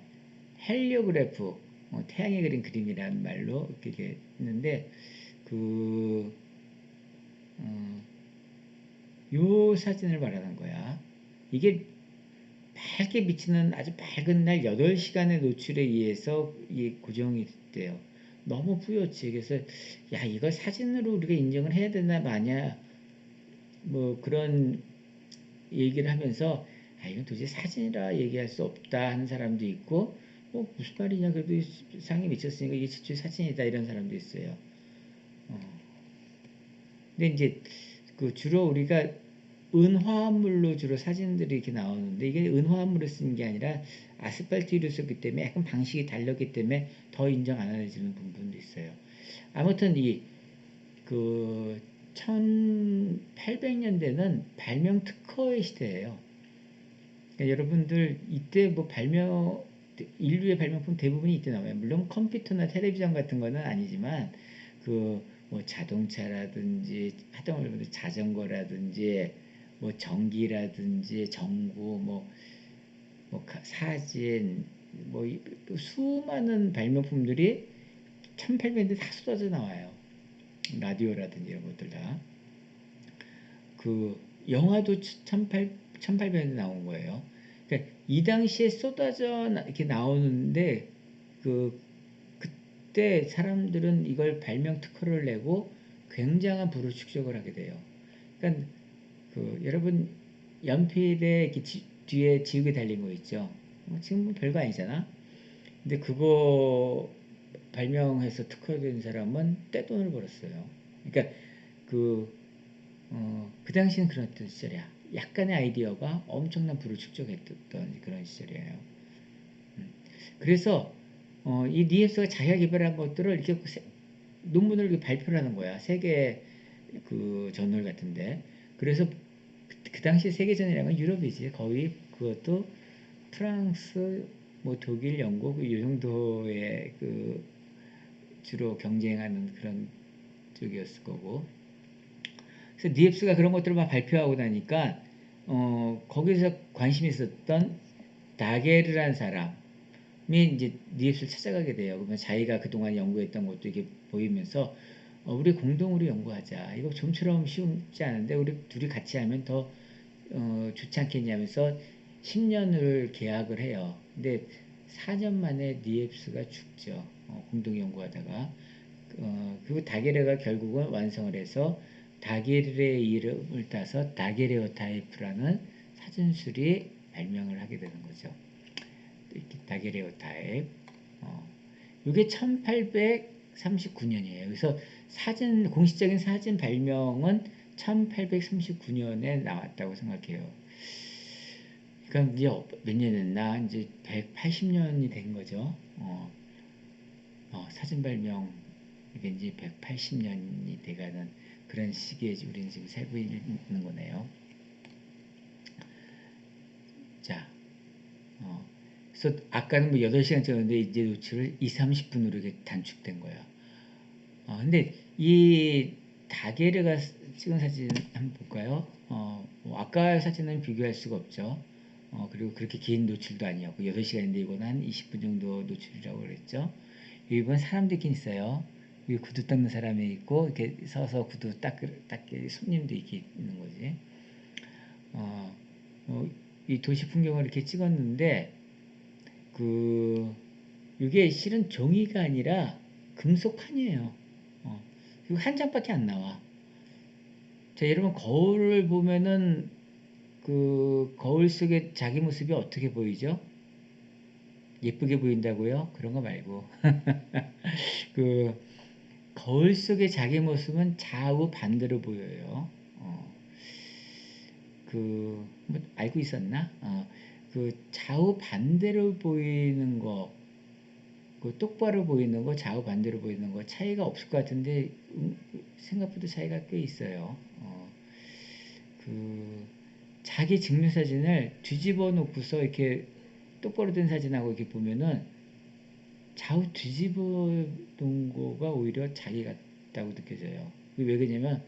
헬리오그래프 태양이 그린 그림이라는 말로 이렇게 했는데 그 요 사진을 말하는 거야. 이게 밝게 비치는 아주 밝은 날 8시간의 노출에 의해서 이 고정이 돼요. 너무 뿌옇지. 그래서 야 이걸 사진으로 우리가 인정을 해야 되나 마냐 뭐 그런 얘기를 하면서 이건 도저히 사진이라 얘기할 수 없다 하는 사람도 있고 무슨 말이냐 그래도 상이 미쳤으니까 이게 진짜 사진이다 이런 사람도 있어요. 근데 이제 그 주로 우리가 은화물로 주로 사진들이 이렇게 나오는데 이게 은화물을 쓴 게 아니라 아스팔트로 썼기 때문에 약간 방식이 달렸기 때문에 더 인정 안 해주는 부분도 있어요. 아무튼 이 그 1800년대는 발명 특허의 시대예요. 그러니까 여러분들 이때 뭐 인류의 발명품 대부분이 이때 나와요. 물론 컴퓨터나 텔레비전 같은 거는 아니지만 그 뭐 자동차라든지 하다못해 자전거라든지 뭐 전기라든지 전구 사진 뭐 수많은 발명품들이 1800년대 다 쏟아져 나와요. 라디오라든지 이런 것들 다. 그 영화도 1800년대 나온 거예요. 그러니까 이 당시에 쏟아져 이렇게 나오는데 그때 사람들은 이걸 발명 특허를 내고 굉장한 부를 축적을 하게 돼요. 그러니까 여러분 연필에 이렇게 뒤에 지우개 달린 거 있죠. 지금 뭐 별거 아니잖아. 근데 그거 발명해서 특허된 사람은 떼돈을 벌었어요. 그러니까 그 그 당시는 그랬던 시절이야. 약간의 아이디어가 엄청난 부를 축적했던 그런 시절이에요. 그래서 이 니앱스가 자기가 개발한 것들을 이렇게 논문을 이렇게 발표를 하는 거야. 세계 그 저널 같은데. 그래서 그 당시 세계전이라는 건 유럽이지. 거의 그것도 프랑스, 뭐 독일, 영국 이 정도의 그 주로 경쟁하는 그런 쪽이었을 거고. 그래서 니앱스가 그런 것들을 막 발표하고 나니까 거기서 관심이 있었던 다게르라는 사람이 이제 니앱스를 찾아가게 돼요. 그러면 자기가 그동안 연구했던 것도 이게 보이면서 우리 공동으로 연구하자. 이거 좀처럼 쉽지 않은데 우리 둘이 같이 하면 더 좋지 않겠냐면서 10년을 계약을 해요. 근데 4년 만에 니앱스가 죽죠. 공동 연구하다가. 그리고 다게레가 결국은 완성을 해서 다게레의 이름을 따서 다게레오타이프라는 사진술이 발명을 하게 되는 거죠. 다게레오타입. 이게 1839년이에요. 그래서 공식적인 사진 발명은 1839년에 나왔다고 생각해요. 그러니까 이제 몇 년 됐나? 이제 180년이 된 거죠. 사진 발명 이게 이제 180년이 돼가는 그런 시기에 우리는 지금 살고 있는 거네요. 자, 그래서 아까는 뭐 8시간 찍었는데 이제 노출을 2, 30분으로 이렇게 단축된 거야. 근데 이 다게르가 찍은 사진 한번 볼까요? 뭐 아까 사진은 비교할 수가 없죠. 그리고 그렇게 긴 노출도 아니었고 8시간인데 이거는 한 20분 정도 노출이라고 그랬죠. 이번 사람도 있긴 있어요. 여기 구두 닦는 사람이 있고 이렇게 서서 구두 닦기 손님도 있긴 있는 거지. 어, 이 도시 풍경을 이렇게 찍었는데 이게 실은 종이가 아니라 금속판이에요. 그리고 한 장밖에 안 나와. 자, 여러분 거울을 보면은 거울 속에 자기 모습이 어떻게 보이죠? 예쁘게 보인다고요? 그런 거 말고 그 거울 속에 자기 모습은 좌우 반대로 보여요. 뭐 알고 있었나? 좌우 반대로 보이는 거, 똑바로 보이는 거, 좌우 반대로 보이는 거 차이가 없을 것 같은데 생각보다 차이가 꽤 있어요. 자기 증명사진을 뒤집어 놓고서 이렇게 똑바로 된 사진하고 이렇게 보면은 좌우 뒤집어 놓은 거가 오히려 자기 같다고 느껴져요. 왜 그러냐면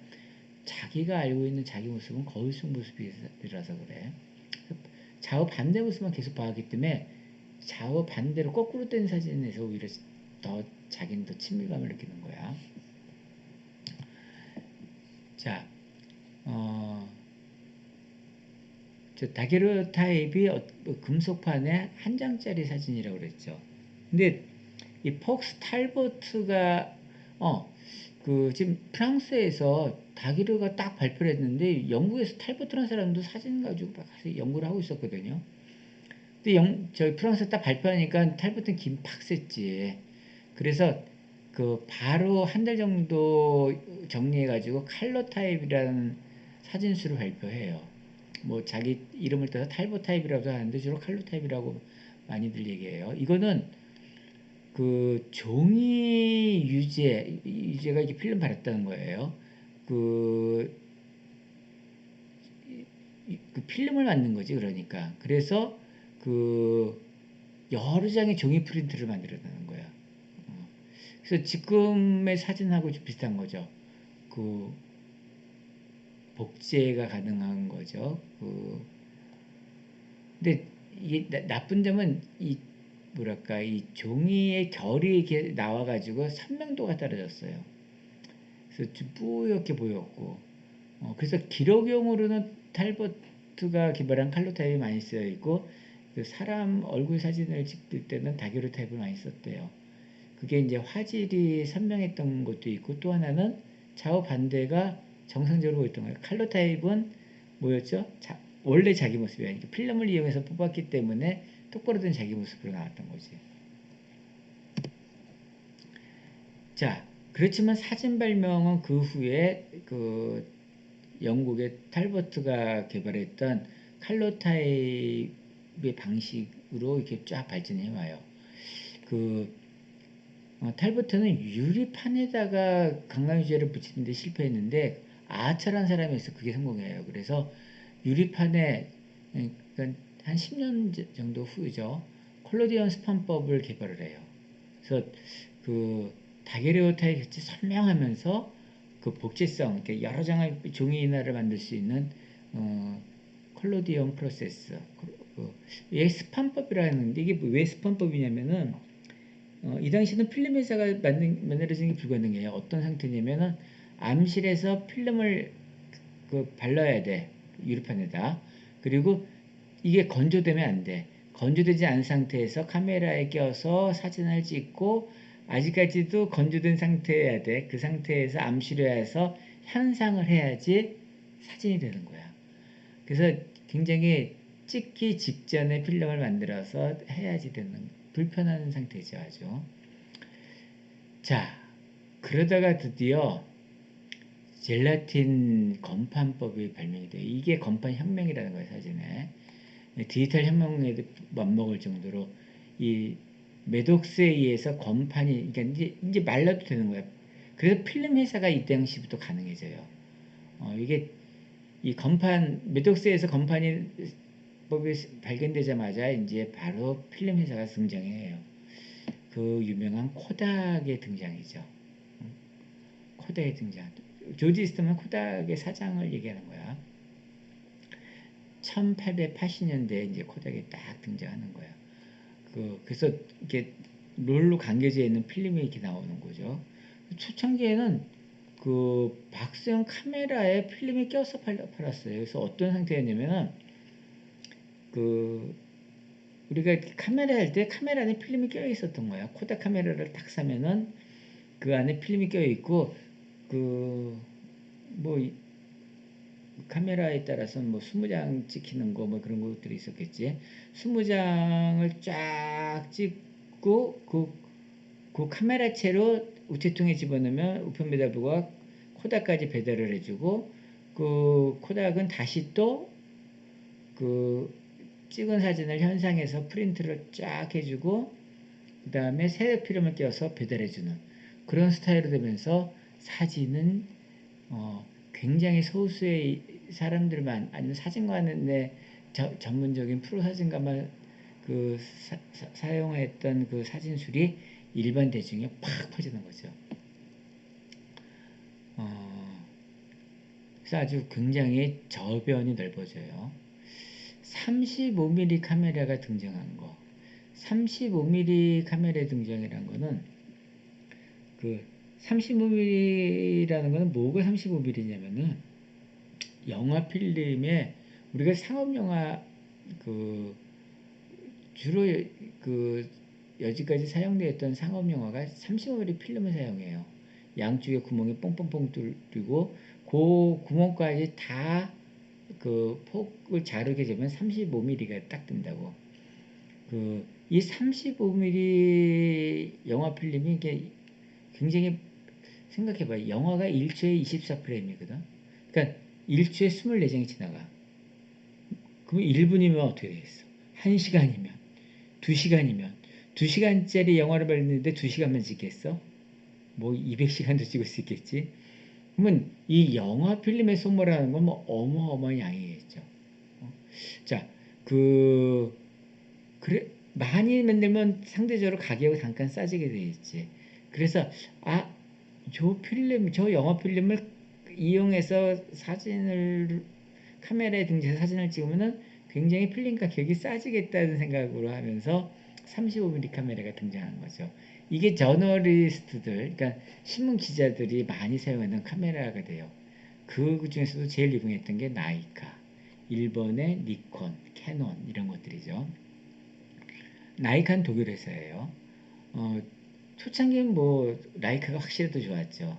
자기가 알고 있는 자기 모습은 거울 속 모습이라서 그래. 좌우 반대 모습만 계속 봐왔기 때문에 좌우 반대로 거꾸로 된 사진에서 오히려 자기는 더 친밀감을 느끼는 거야. 자, 다게르타입이 금속판에 한 장짜리 사진이라고 그랬죠. 근데 이 폭스 탈버트가 지금 프랑스에서 다게르가 딱 발표를 했는데 영국에서 탈버트라는 사람도 사진 가지고 막 연구를 하고 있었거든요. 근데 저희 프랑스 딱 발표하니까 탈버트는 김 팍 셌지. 그래서 바로 한 달 정도 정리해가지고 칼러 타입이라는 사진수를 발표해요. 뭐 자기 이름을 따서 탈보 타입이라고 하는데 주로 칼로 타입이라고 많이들 얘기해요. 이거는 종이 유제가 이렇게 필름 발랐다는 거예요. 그, 필름을 만든 거지, 그러니까. 그래서 여러 장의 종이 프린트를 만들어내는 거야. 그래서 지금의 사진하고 좀 비슷한 거죠. 복제가 가능한 거죠. 근데 이게 나쁜 점은 뭐랄까 이 종이의 결이 이렇게 나와가지고 선명도가 떨어졌어요. 그래서 좀 뿌옇게 보였고, 그래서 기록용으로는 탈버트가 개발한 칼로 타입이 많이 쓰여 있고, 사람 얼굴 사진을 찍을 때는 다게로 타입을 많이 썼대요. 그게 이제 화질이 선명했던 것도 있고, 또 하나는 좌우 반대가 정상적으로 보였던 거예요. 칼로 타입은 뭐였죠? 원래 자기 모습이야. 필름을 이용해서 뽑았기 때문에 똑바로 된 자기 모습으로 나왔던 거지. 자, 그렇지만 사진 발명은 그 후에 영국의 탈버트가 개발했던 칼로 타입의 방식으로 이렇게 쫙 발전해 와요. 탈버트는 유리판에다가 강강유제를 붙이는데 실패했는데 아처라는 사람이 있어 그게 성공해요. 그래서 유리판에 그러니까 한 10년 정도 후죠. 콜로디언 스판법을 개발을 해요. 그래서 다게르오타입 같이 선명하면서 복제성, 그러니까 여러 장의 종이 인화를 만들 수 있는 콜로디언 프로세스. 얘 스판법이라는 게 이게 왜 스판법이냐면은 이 당시는 필름 회사가 만들어지는 게 불가능해요. 어떤 상태냐면은 암실에서 필름을 발라야 돼. 유리판에다. 그리고 이게 건조되면 안 돼. 건조되지 않은 상태에서 카메라에 껴서 사진을 찍고 아직까지도 건조된 상태여야 돼. 그 상태에서 암시료해서 현상을 해야지 사진이 되는 거야. 그래서 굉장히 찍기 직전에 필름을 만들어서 해야지 되는 불편한 상태죠. 아주. 자, 그러다가 드디어 젤라틴 건판법이 발명이 돼요. 이게 건판 혁명이라는 거예요. 사진에. 디지털 혁명에도 맞먹을 정도로 이 메독스에 의해서 건판이 그러니까 이제 말라도 되는 거야. 그래서 필름 회사가 이때 당시부터 가능해져요. 이게 이 건판 메독스에서 건판이 법이 발견되자마자 이제 바로 필름 회사가 등장해요. 그 유명한 코닥의 등장이죠. 코닥의 등장. 조지 이스트만 코닥의 사장을 얘기하는 거야. 1880년대에 이제 코닥이 딱 등장하는 거야. 그래서 이렇게 롤로 감겨져 있는 필름이 이렇게 나오는 거죠. 초창기에는 그 박스형 카메라에 필름이 껴서 팔았어요. 그래서 어떤 상태였냐면은 그 우리가 카메라 할 때 카메라 안에 필름이 껴 있었던 거야. 코닥 카메라를 딱 사면은 그 안에 필름이 껴 있고 뭐 카메라에 따라서 뭐 20장 찍히는 거 뭐 그런 것들이 있었겠지. 20장을 쫙 찍고 그 카메라채로 우체통에 집어넣으면 우편배달부가 코닥까지 배달을 해주고 그 코닥은 다시 또 그 찍은 사진을 현상에서 프린트를 쫙 해주고 그 다음에 새 필름을 껴서 배달해주는 그런 스타일로 되면서 사진은 굉장히 소수의 사람들만 아니면 사진관의 전문적인 프로 사진가만 그 사용했던 그 사진술이 일반 대중에 팍 퍼지는 거죠. 그래서 아주 굉장히 저변이 넓어져요. 35mm 카메라가 등장한 거. 35mm 카메라의 등장이라는 거는 그 35mm라는 거는 뭐가 35mm냐면은 영화 필름에 우리가 상업 영화 그 주로 그 여지까지 사용되었던 상업 영화가 35mm 필름을 사용해요. 양쪽에 구멍이 뻥뻥뻥 뚫리고 그 구멍까지 다 그 폭을 자르게 되면 35mm가 딱 든다고. 이 35mm 영화 필름이 이게 굉장히 생각해봐요. 영화가 1초에 24프레임이거든. 그러니까 1초에 24장이 지나가. 그럼 1분이면 어떻게 되겠어? 1시간이면, 2시간이면, 2시간짜리 영화를 봤는데 2시간만 찍겠어? 뭐 200시간도 찍을 수 있겠지? 그러면 이 영화 필름의 소모라는 건 뭐 어마어마한 양이겠죠. 자, 그래, 많이 만들면 상대적으로 가격이 잠깐 싸지게 돼 있지. 그래서, 저 영화 필름을 이용해서 카메라에 등재해서 사진을 찍으면은 굉장히 필름 가격이 싸지겠다는 생각으로 하면서 35mm 카메라가 등장한 거죠. 이게 저널리스트들, 그러니까 신문 기자들이 많이 사용하는 카메라가 돼요. 그 중에서도 제일 유명했던 게 나이카, 일본의 니콘, 캐논 이런 것들이죠. 나이카는 독일 회사예요. 초창기는 뭐 라이카가 확실히 더 좋았죠.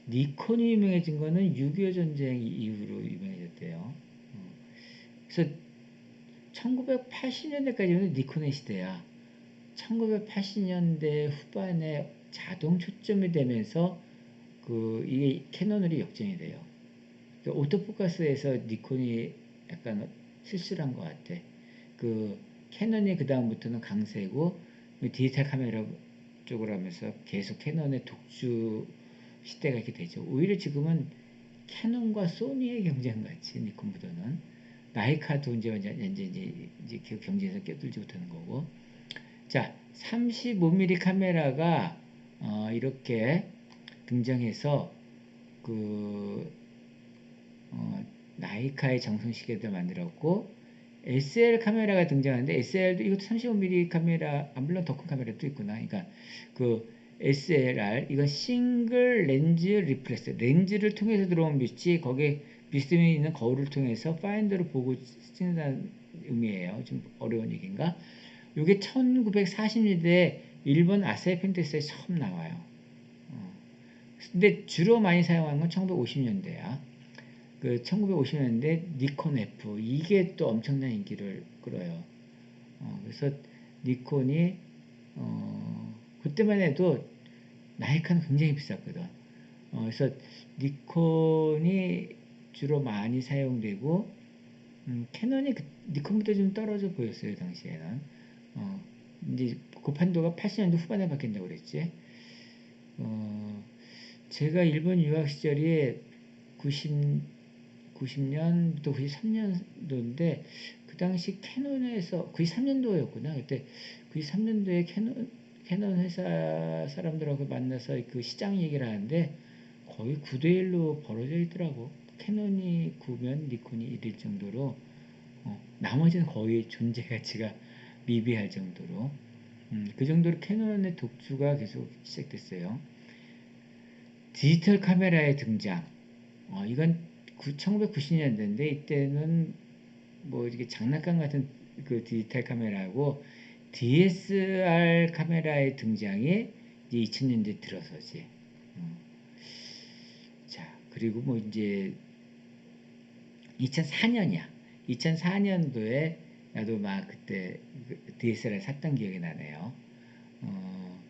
니콘이 유명해진 거는 6.25 전쟁 이후로 유명해졌대요. 그래서 1980년대까지는 니콘의 시대야. 1980년대 후반에 자동 초점이 되면서 이게 캐논으로 역전이 돼요. 그러니까 오토포커스에서 니콘이 약간 실수를 한 것 같아. 캐논이 그 다음부터는 강세고 디지털 카메라 쪽으로 하면서 계속 캐논의 독주 시대가 이렇게 되죠. 오히려 지금은 캐논과 소니의 경쟁 같이 니콘보다는 나이카도 이제 경쟁에서 껴들지 못하는 거고. 자, 35mm 카메라가 이렇게 등장해서 나이카의 정성시계도 만들었고 SL 카메라가 등장하는데 SL도 이것도 35mm 카메라 물론 더 큰 카메라도 있구나. 그러니까 SLR 이건 싱글 렌즈 리프렉스 렌즈를 통해서 들어온 빛이 거기에 비스듬히 있는 거울을 통해서 파인더로 보고 찍는다는 의미예요. 좀 어려운 얘기인가? 이게 1940년대에 일본 아사히 펜트스에 처음 나와요. 근데 주로 많이 사용하는 건 1950년대야. 그 1950년대 니콘 F 이게 또 엄청난 인기를 끌어요. 그래서 니콘이 그때만 해도 나이카는 굉장히 비쌌거든. 그래서 니콘이 주로 많이 사용되고 캐논이 니콘보다 좀 떨어져 보였어요 당시에는. 어, 이제 고판도가 80년대 후반에 바뀐다고 그랬지. 어, 제가 일본 유학 시절이 90, 90년부터 93년도인데 그 당시 캐논에서 93년도였구나. 그때 93년도에 캐논 회사 사람들하고 만나서 그 시장 얘기를 하는데 거의 9대1로 벌어져 있더라고. 캐논이 9면 니콘이 1일 정도로 나머지는 거의 존재 가치가 미비할 정도로 그 정도로 캐논의 독주가 계속 시작됐어요. 디지털 카메라의 등장. 이건 1990년대인데 이때는 뭐 이렇게 장난감 같은 그 디지털 카메라하고 DSR 카메라의 등장이 이제 2000년대 들어서지. 자, 그리고 뭐 이제 2004년이야. 2004년도에 나도 막 그때 DSLR 샀던 기억이 나네요. 어,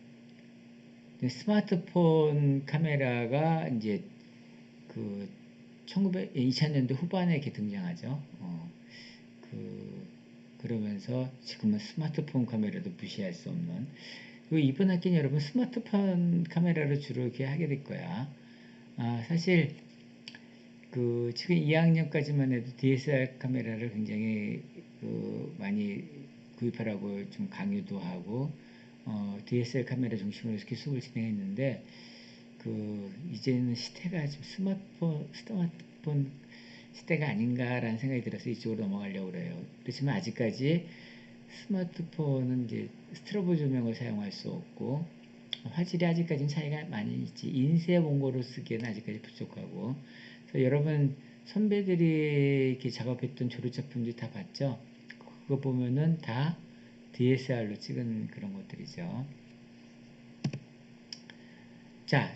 스마트폰 카메라가 이제 그 2000년대 후반에 이렇게 등장하죠. 그, 그러면서 지금은 스마트폰 카메라도 무시할 수 없는. 그리고 이번 학기는 여러분 스마트폰 카메라로 주로 이렇게 하게 될 거야. 사실 그 지금 2학년까지만 해도 DSLR 카메라를 굉장히 그 많이 구입하라고 좀 강요도 하고 DSLR 카메라 중심으로 이렇게 수업을 진행했는데 그 이제는 시대가 좀 스마트폰 시대가 아닌가라는 생각이 들어서 이쪽으로 넘어가려고 그래요. 그렇지만 아직까지 스마트폰은 이제 스트로보 조명을 사용할 수 없고 화질이 아직까지는 차이가 많이 있지. 인쇄 원고로 쓰기에는 아직까지 부족하고. 그래서 여러분 선배들이 이렇게 작업했던 졸업작품들 다 봤죠? 그거 보면은 다 DSLR로 찍은 그런 것들이죠. 자,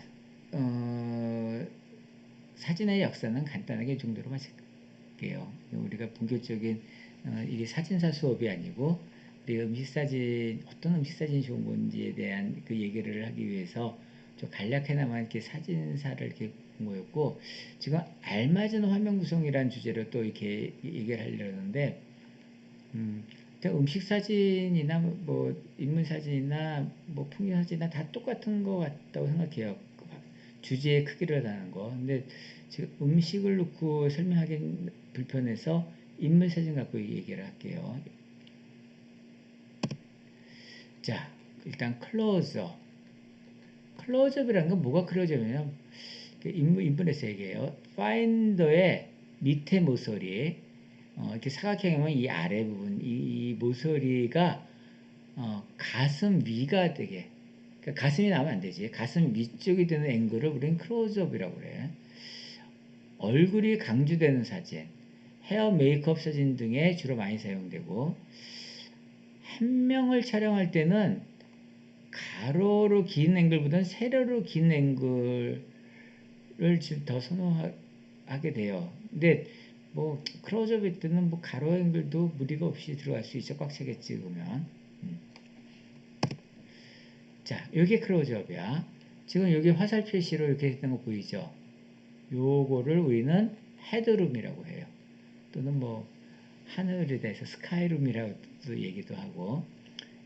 사진의 역사는 간단하게 이 정도로 마칠게요. 우리가 본격적인 이게 사진사 수업이 아니고 우리가 음식사진 어떤 음식사진이 좋은 건지에 대한 그 얘기를 하기 위해서 좀 간략해나마 이렇게 사진사를 이렇게 본 거였고 지금 알맞은 화면 구성이라는 주제로 또 이렇게 얘기를 하려는데 음식 사진이나 뭐 인물 사진이나 뭐 풍경 사진이나 다 똑같은 것 같다고 생각해요. 주제의 크기를 다는 거. 근데 지금 음식을 놓고 설명하기는 불편해서 인물 사진 갖고 얘기를 할게요. 자, 일단 클로즈업. 클로즈업이라는 건 뭐가 클로즈업이냐면 인물에서 얘기해요. 파인더의 밑에 모서리 이렇게 사각형이면 이 아래 부분 이 모서리가 가슴 위가 되게 그러니까 가슴이 나오면 안 되지. 가슴 위쪽이 되는 앵글을 우리는 클로즈업이라고 그래. 얼굴이 강조되는 사진, 헤어 메이크업 사진 등에 주로 많이 사용되고 한 명을 촬영할 때는 가로로 긴 앵글보다는 세로로 긴 앵글을 좀 더 선호하게 돼요. 근데 뭐 클로즈업일 때는 뭐 가로 앵글도 무리가 없이 들어갈 수 있죠. 꽉 차게 찍으면. 자, 여기 클로즈업이야. 지금 여기 화살 표시로 이렇게 했던 거 보이죠? 요거를 우리는 헤드룸이라고 해요. 또는 뭐 하늘에 대해서 스카이룸이라고도 얘기도 하고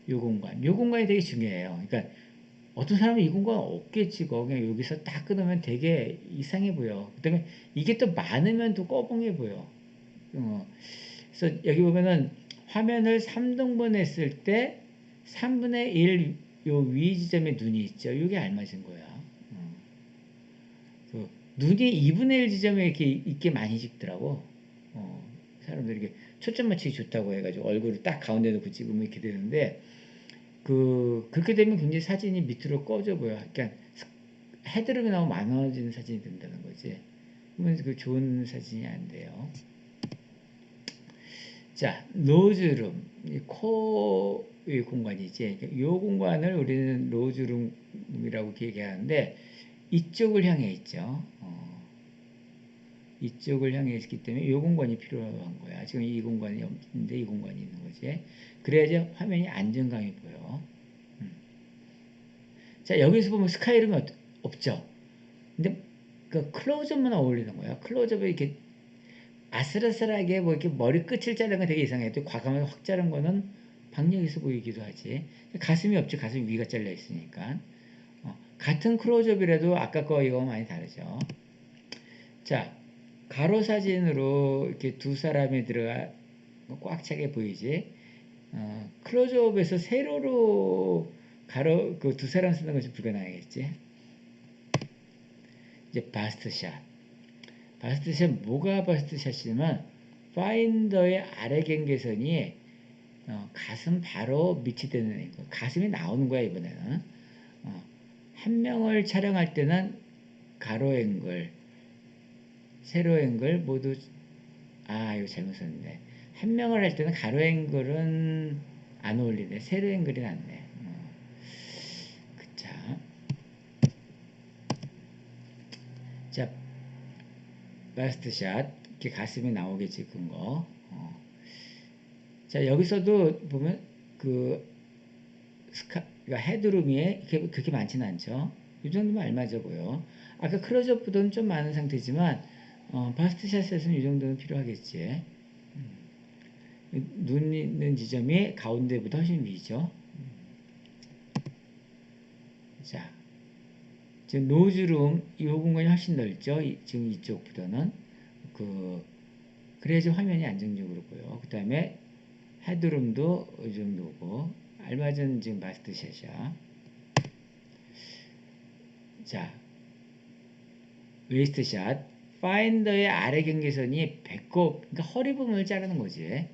요 공간. 요 공간이 되게 중요해요. 그러니까 어떤 사람은 이 공간 없게 찍어. 그냥 여기서 딱 끊으면 되게 이상해 보여. 그 다음에 이게 또 많으면 또 꺼벙해 보여. 그래서 여기 보면은 화면을 3등분 했을 때 3분의 1 요 위 지점에 눈이 있죠. 이게 알맞은 거야. 그 눈이 2분의 1 지점에 이렇게 있게 많이 찍더라고. 사람들이 이렇게 초점 맞추기 좋다고 해가지고 얼굴을 딱 가운데 놓고 찍으면 이렇게 되는데 그렇게 되면 굉장히 사진이 밑으로 꺼져 보여. 그러니까 헤드룸이 나오면 많아지는 사진이 된다는 거지. 그러면 그 좋은 사진이 안 돼요. 자, 노즈룸. 이 코의 공간이지. 이 공간을 우리는 로즈룸이라고 얘기하는데 이쪽을 향해 있죠. 이쪽을 향해 있기 때문에 이 공간이 필요한 거야. 지금 이 공간이 없는데 이 공간이 있는 거지. 그래야지 화면이 안정감이 보여. 자, 여기서 보면 스카이룸이 없죠. 근데 그 클로즈업만 어울리는 거야. 클로즈업에 이렇게 아슬아슬하게 뭐 이렇게 머리 끝을 자르는 건 되게 이상해. 또 과감하게 확 자른 거는 박력 있어 보이기도 하지. 가슴이 없죠. 가슴 위가 잘려 있으니까. 같은 클로즈업이라도 아까 거 이거 많이 다르죠. 자, 가로 사진으로 이렇게 두 사람이 들어가 꽉 차게 보이지. 클로즈업에서 세로로 가로 그 두 사람 쓰는 것이 불가능하겠지. 이제 바스트샷. 바스트샷 뭐가 바스트샷이냐면 파인더의 아래 경계선이 가슴 바로 밑이 되는 거. 가슴이 나오는 거야 이번에는. 한 명을 촬영할 때는 가로 앵글, 세로 앵글 모두 이거 잘못 썼네. 한 명을 할 때는 가로 앵글은 안 어울리네. 세로 앵글이 낫네. 자, 바스트샷 이렇게 가슴이 나오게 찍은 거. 자, 여기서도 보면 그 그러니까 헤드룸이 그렇게 많지는 않죠. 이 정도면 알맞아고요. 아까 클로즈업보다는 좀 많은 상태지만 바스트샷에서는 이 정도는 필요하겠지. 눈 있는 지점이 가운데보다 훨씬 위죠. 자, 지금 노즈룸 이 공간이 훨씬 넓죠. 지금 이쪽보다는 그래야지 화면이 안정적으로 보여. 그 다음에 헤드룸도 이 정도고 알맞은 지금 바스트샷이야. 자, 웨이스트샷. 파인더의 아래 경계선이 배꼽, 그러니까 허리 부분을 자르는 거지.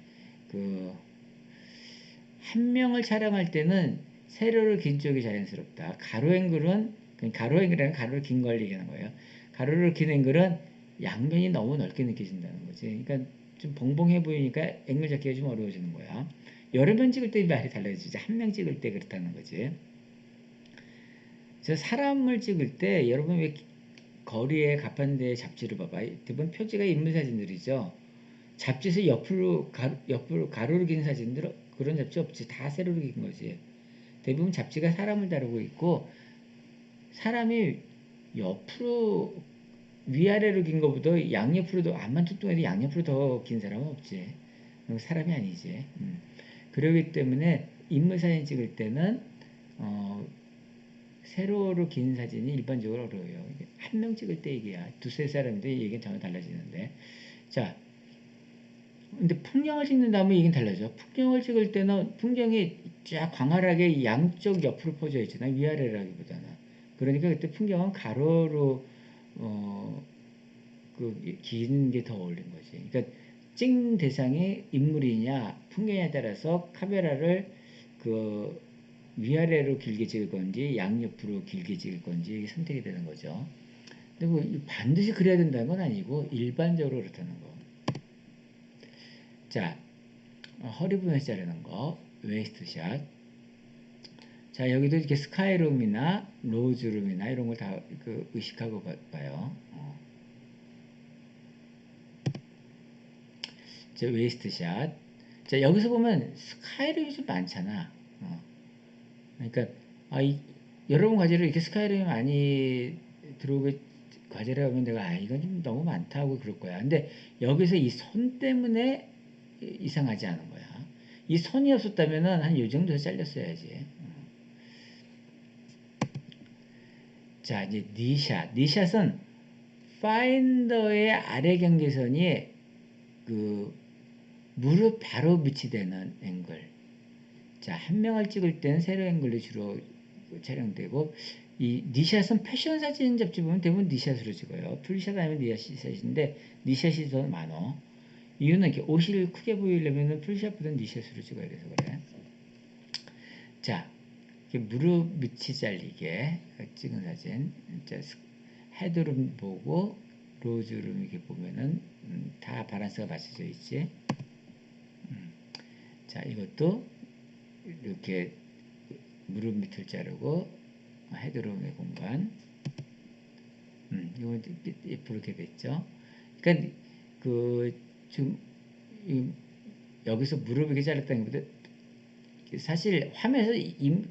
한 명을 촬영할 때는 세로로 긴 쪽이 자연스럽다. 가로 앵글은, 가로 앵글이라는 가로로 긴 걸 얘기하는 거예요. 가로로 긴 앵글은 양면이 너무 넓게 느껴진다는 거지. 그러니까 좀 벙벙해 보이니까 앵글 잡기가 좀 어려워지는 거야. 여러 명 찍을 때 말이 달라지지. 한 명 찍을 때 그렇다는 거지. 저 사람을 찍을 때 여러분 왜 거리에 가판대에 잡지를 봐봐. 대부분 표지가 인물 사진들이죠. 잡지에서 옆으로 가로로 긴 사진들 그런 잡지 없지. 다 세로로 긴 거지. 대부분 잡지가 사람을 다루고 있고 사람이 옆으로 위아래로 긴 것보다 양옆으로도 암만 뚱뚱해도 양옆으로 더 긴 사람은 없지. 사람이 아니지. 그러기 때문에 인물 사진 찍을 때는 세로로 긴 사진이 일반적으로 어려워요. 한 명 찍을 때 얘기야. 두세 사람인데 얘기는 전혀 달라지는데. 자, 근데 풍경을 찍는다면 얘기는 달라져. 풍경을 찍을 때는 풍경이 쫙 광활하게 양쪽 옆으로 퍼져 있잖아. 위아래라기보다는. 그러니까 그때 풍경은 가로로 긴 게 더 어울린 거지. 그러니까 찍는 대상이 인물이냐 풍경에 따라서 카메라를 위아래로 길게 찍을 건지 양옆으로 길게 찍을 건지 이게 선택이 되는 거죠. 근데 뭐 반드시 그래야 된다는 건 아니고 일반적으로 그렇다는 거. 자, 허리 부분에서 자르는 거, 웨이스트샷. 자, 여기도 이렇게 스카이룸이나 로즈룸이나 이런 걸 다 의식하고 봐요. 자, 웨이스트샷. 자, 여기서 보면 스카이룸이 좀 많잖아. 그러니까 여러 번 과제를 이렇게 스카이룸이 많이 들어오게 과제를 하면 내가 이건 좀 너무 많다 고 그럴 거야. 근데 여기서 이 선 때문에 이상하지 않은 거야. 이 선이 없었다면은 한 요 정도에서 잘렸어야지. 자, 이제 니샷. 니샷은 파인더의 아래 경계선이 무릎 바로 밑이 되는 앵글. 자, 한 명을 찍을 때는 세로 앵글로 주로 촬영되고, 이 니샷은 패션 사진 잡지 보면 대부분 니샷으로 찍어요. 풀샷 아니면 니샷인데, 니샷이 더 많어. 이유는 이렇게 옷을 크게 보이려면 풀샷보다 니샷으로 찍어야 돼서 그래. 자, 무릎 밑이 잘리게 찍은 사진. 자, 헤드룸 보고, 로즈룸 이렇게 보면은, 다 바란스가 맞춰져 있지. 자, 이것도 이렇게 무릎 밑을 자르고 헤드룸의 공간. 이건 이렇게 됐죠. 그러니까 지금 여기서 무릎 이렇게 잘랐다는 것보다 사실 화면에서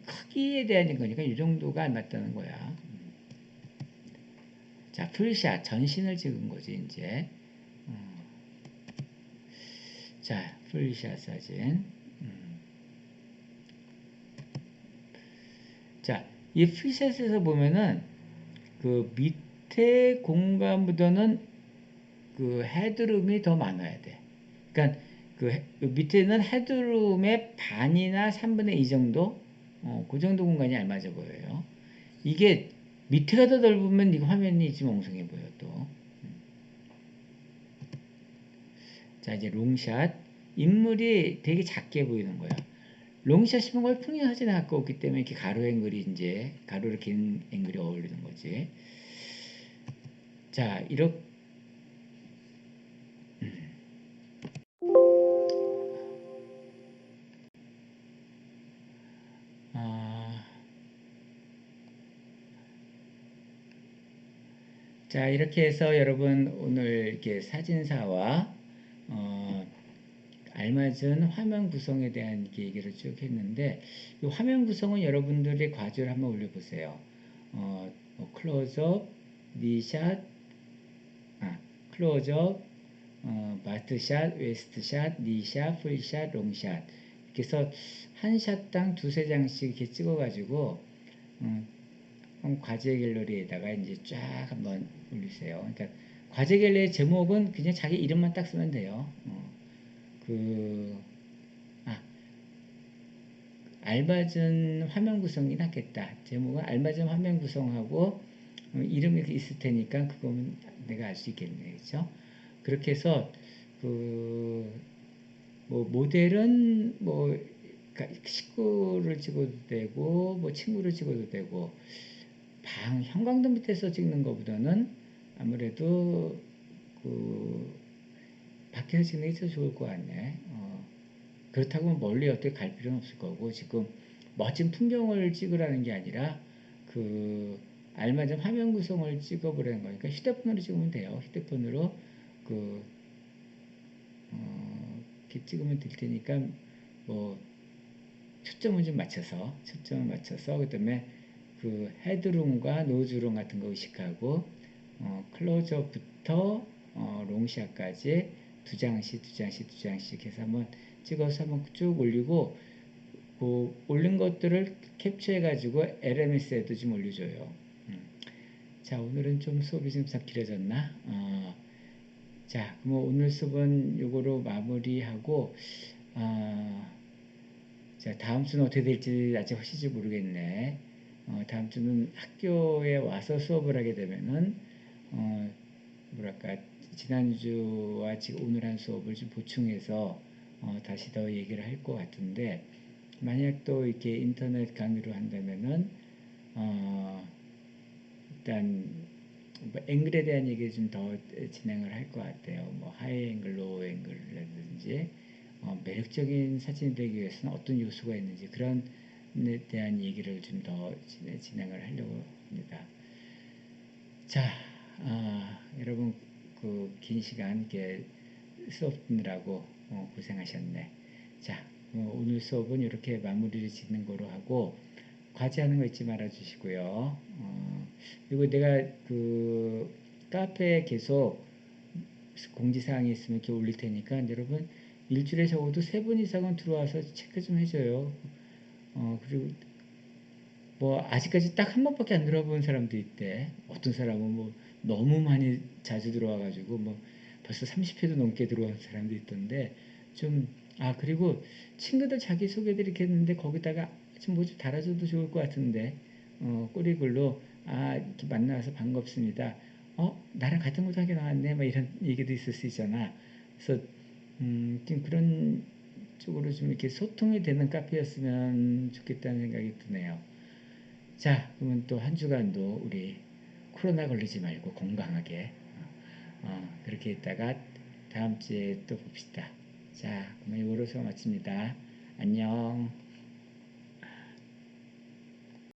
크기에 대한 거니까 이 정도가 안 맞다는 거야. 자, 풀샷 전신을 찍은 거지 이제. 자, 풀샷 사진. 자, 이 풀샷에서 보면은 그 밑에 공간보다는 그 헤드룸이 더 많아야 돼. 그러니까 그 밑에는 헤드룸의 반이나 3분의 2 정도, 그 정도 공간이 알맞아 보여요. 이게 밑에가 더 넓으면 이거 화면이 좀 엉성해 보여 또. 자, 이제 롱샷. 인물이 되게 작게 보이는 거야. 롱샷이면 거의 풍경 사진에 가까웠기 때문에 이렇게 가로 앵글이 이제 가로로 긴 앵글이 어울리는 거지. 자, 이렇게 자, 이렇게 해서 여러분 오늘 이렇게 사진사와 알맞은 화면 구성에 대한 얘기를 쭉 했는데, 이 화면 구성은 여러분들이 과제를 한번 올려보세요. 클로즈업, 니샷, 클로즈업, 마스트샷, 웨스트샷, 니샷, 풀샷, 롱샷. 이렇게 해서 한 샷당 두세 장씩 이렇게 찍어가지고 과제 갤러리에다가 이제 쫙 한번 올리세요. 그러니까 과제 갤러리 제목은 그냥 자기 이름만 딱 쓰면 돼요. 알맞은 화면 구성이 낫겠다. 제목은 알맞은 화면 구성하고 이름이 있을 테니까 그거는 내가 알 수 있겠네. 그죠? 그렇게 해서 뭐 모델은 뭐 식구를 찍어도 되고 뭐 친구를 찍어도 되고 형광등 밑에서 찍는 것보다는 아무래도 밖에서 찍는 게 더 좋을 것 같네. 그렇다고 멀리 어떻게 갈 필요는 없을 거고, 지금 멋진 풍경을 찍으라는 게 아니라 알맞은 화면 구성을 찍어보라는 거니까 휴대폰으로 찍으면 돼요. 휴대폰으로 이렇게 찍으면 될 테니까 뭐 초점을 맞춰서 그다음에 헤드룸과 노즈룸 같은 거 의식하고 클로즈업부터 롱샷까지 두 장씩 해서 한번 찍어서 한번 쭉 올리고, 올린 것들을 캡처해 가지고 LMS에도 좀 올려줘요. 자, 오늘은 좀 수업이 좀 길어졌나? 자, 그럼 오늘 수업은 요거로 마무리하고, 자, 다음 주는 어떻게 될지 아직 확실히 모르겠네. 다음 주는 학교에 와서 수업을 하게 되면은, 뭐랄까, 지난주와 지금 오늘 한 수업을 좀 보충해서, 다시 더 얘기를 할 것 같은데, 만약 또 이렇게 인터넷 강의로 한다면은, 일단, 뭐 앵글에 대한 얘기 좀 더 진행을 할 것 같아요. 뭐 하이 앵글, 로우 앵글이라든지 매력적인 사진이 되기 위해서는 어떤 요소가 있는지 그런 데 대한 얘기를 좀 더 진행을 하려고 합니다. 자, 여러분 긴 시간 이렇게 수업 듣느라고 고생하셨네. 자, 오늘 수업은 이렇게 마무리를 짓는 거로 하고, 과제하는 거 잊지 말아 주시고요. 그리고 내가 카페에 계속 공지사항이 있으면 이렇게 올릴 테니까 여러분 일주일에 적어도 3번 이상은 들어와서 체크 좀 해줘요. 그리고 뭐 아직까지 딱 한 번밖에 안 들어본 사람도 있대. 어떤 사람은 뭐 너무 많이 자주 들어와가지고 뭐 벌써 30회도 넘게 들어온 사람도 있던데, 그리고 친구들 자기소개들 이렇게 했는데 거기다가 좀 뭐 좀 달아줘도 좋을 것 같은데, 꼬리글로 이렇게 만나서 반갑습니다. 나랑 같은 고등학교 나왔네, 막 이런 얘기도 있을 수 있잖아. 그래서 좀 그런 쪽으로 좀 이렇게 소통이 되는 카페였으면 좋겠다는 생각이 드네요. 자, 그러면 또 한 주간도 우리 코로나 걸리지 말고 건강하게 그렇게 있다가 다음 주에 또 봅시다. 자, 그러면 이거로 수업 마칩니다. 안녕.